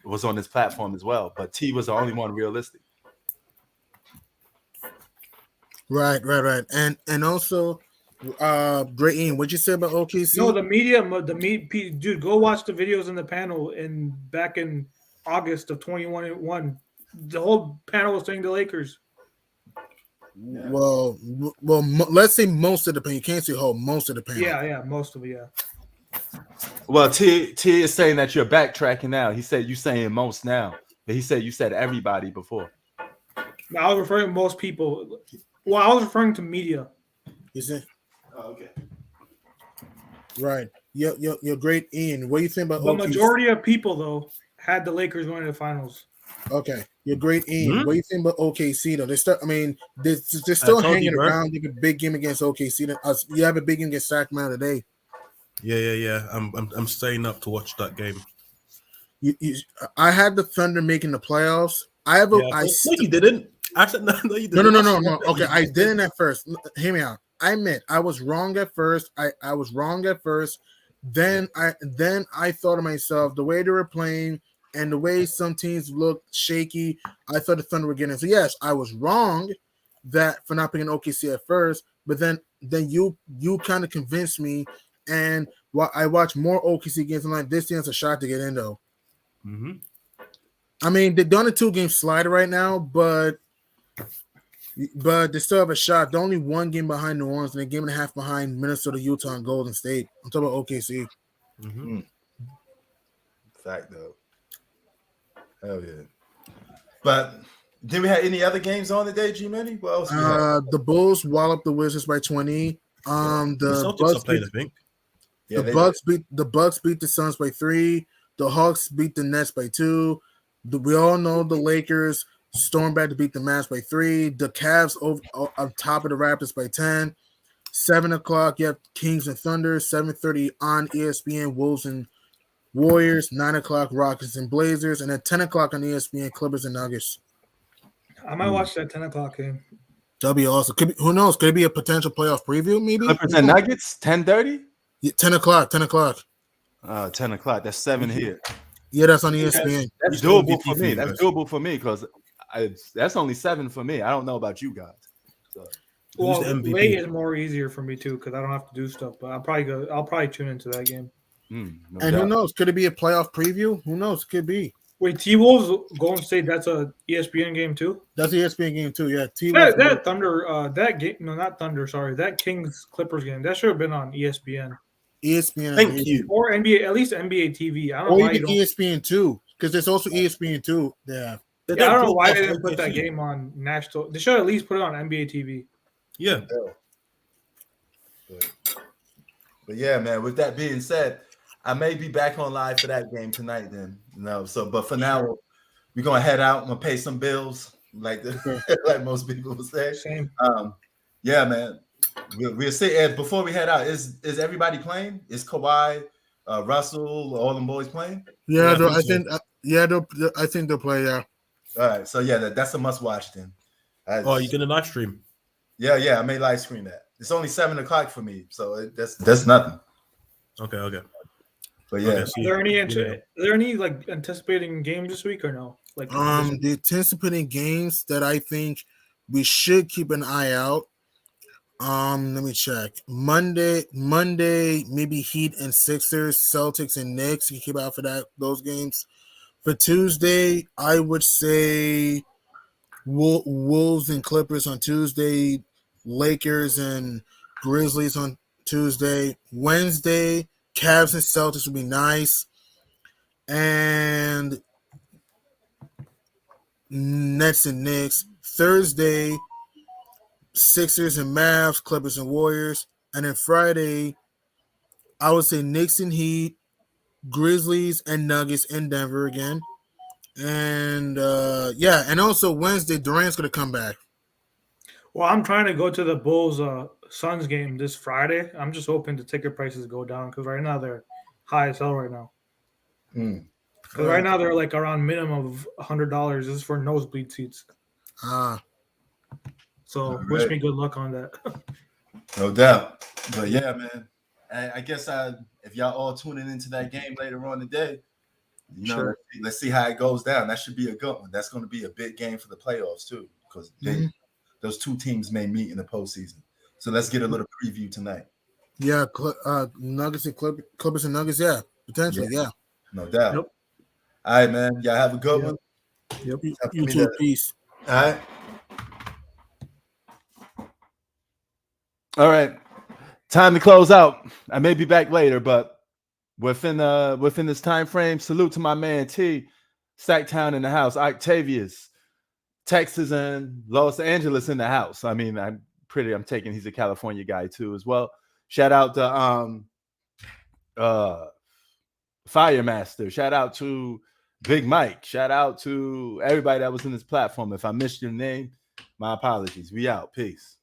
was on this platform as well. But T was the only one realistic. Right. And also, Great Ian, what'd you say about OKC? No, the media, dude, go watch the videos in the panel back in August of 2021. The whole panel was saying the Lakers. Well, let's say most of the panel. You can't say whole, most of the panel. Yeah, most of it, yeah. Well, T is saying that you're backtracking now. He said you're saying most now, but he said you said everybody before. No, I was referring to most people. Well, I was referring to media. Is it? Oh, okay. Right. You're Great Ian. What do you think about The OKC? majority of people, though, had the Lakers going to the finals. Okay, you're Great Ian. Mm-hmm. What do you think about OKC though? They're still hanging around. You have a big game against OKC. You have a big game against Sacramento today. Yeah. I'm staying up to watch that game. I had the Thunder making the playoffs. No, you didn't. I said no, you didn't. No. Okay, I didn't at first. Hear me out. I admit I was wrong at first. I was wrong at first. Then I thought to myself, the way they were playing and the way some teams looked shaky, I thought the Thunder were getting. So yes, I was wrong for not picking OKC at first. But then you kind of convinced me, and I watched more OKC games. I'm like, this team has a shot to get in though. Mm-hmm. I mean, they're on a 2-game slide right now, but they still have a shot. They're only 1 game behind New Orleans and a game and a half behind Minnesota, Utah, and Golden State. I'm talking about OKC. Mm-hmm. Fact though. Hell yeah. But did we have any other games on today, G-Money? What else? The Bulls walloped the Wizards by 20. The The Celtics are playing, I think. Yeah, the Bucks beat the Suns by 3. The Hawks beat the Nets by 2. We all know the Lakers stormed back to beat the Mavs by 3. The Cavs on top of the Raptors by 10. 7 o'clock, you have Kings and Thunder. 7:30 on ESPN, Wolves and Warriors. 9 o'clock, Rockets and Blazers. And at 10 o'clock on ESPN, Clippers and Nuggets. I might watch that 10 o'clock game. That'll be awesome. Who knows? Could it be a potential playoff preview, maybe? Clippers and Nuggets, 10:30? Yeah, 10 o'clock. 10 o'clock. 10 o'clock. That's 7 here. Yeah, that's on ESPN. That's doable for me. That's doable for me because that's only 7 for me. I don't know about you guys. So. Well, the MVP? late is more easier for me too because I don't have to do stuff. But I'll probably tune into that game. And who knows? Could it be a playoff preview? Who knows? Could be. Wait, T-Wolves Golden State. That's a ESPN game too. That's an ESPN game too. Yeah, That Thunder. That game. No, not Thunder. Sorry, that Kings Clippers game. That should have been on ESPN. ESPN. Thank you. Or NBA. At least NBA TV. I don't know Or why even ESPN too, because there's also ESPN too. Yeah. I don't know why they didn't put that game on national. They should at least put it on NBA TV. Yeah. But yeah, man. With that being said, I may be back on live for that game tonight. Then, but for now, we're gonna head out. I'm gonna pay some bills, like most people would say. Same. Yeah, man. We'll see. And before we head out, is everybody playing? Is Kawhi, Russell, all them boys playing? Yeah, I think they'll play. Yeah. All right. So yeah, that's a must watch then. You're gonna live stream? Yeah. I may live stream that. It's only 7 o'clock for me, so that's nothing. Okay. But yeah, Are there any like anticipating games this week or no? Like The anticipating games that I think we should keep an eye out. Let me check. Monday, maybe Heat and Sixers, Celtics and Knicks. You keep out for those games. For Tuesday, I would say Wolves and Clippers on Tuesday, Lakers and Grizzlies on Tuesday. Wednesday, Cavs and Celtics would be nice. And Nets and Knicks. Thursday, Sixers and Mavs, Clippers and Warriors. And then Friday, I would say Knicks and Heat, Grizzlies and Nuggets in Denver again. And and also Wednesday, Durant's gonna come back. Well, I'm trying to go to the Bulls Suns game this Friday. I'm just hoping the ticket prices go down because right now they're high as hell right now. Because right now they're like around minimum of $100. This is for nosebleed seats. So wish me good luck on that. No doubt. But yeah, man. I guess if y'all all tuning into that game later on today, let's see how it goes down. That should be a good one. That's going to be a big game for the playoffs too, because those two teams may meet in the postseason. So let's get a little preview tonight. Yeah, Nuggets and Clippers and Nuggets. Yeah, potentially. Yeah, no doubt. Yep. All right, man. Y'all have a good one. Yep. You too. Peace. All right. Time to close out. I may be back later, but within this time frame, salute to my man T, Stacktown in the house, Octavius, Texas and Los Angeles in the house. I mean, I'm taking he's a California guy too as well. Shout out to Firemaster. Shout out to Big Mike. Shout out to everybody that was in this platform. If I missed your name, my apologies. We out. Peace.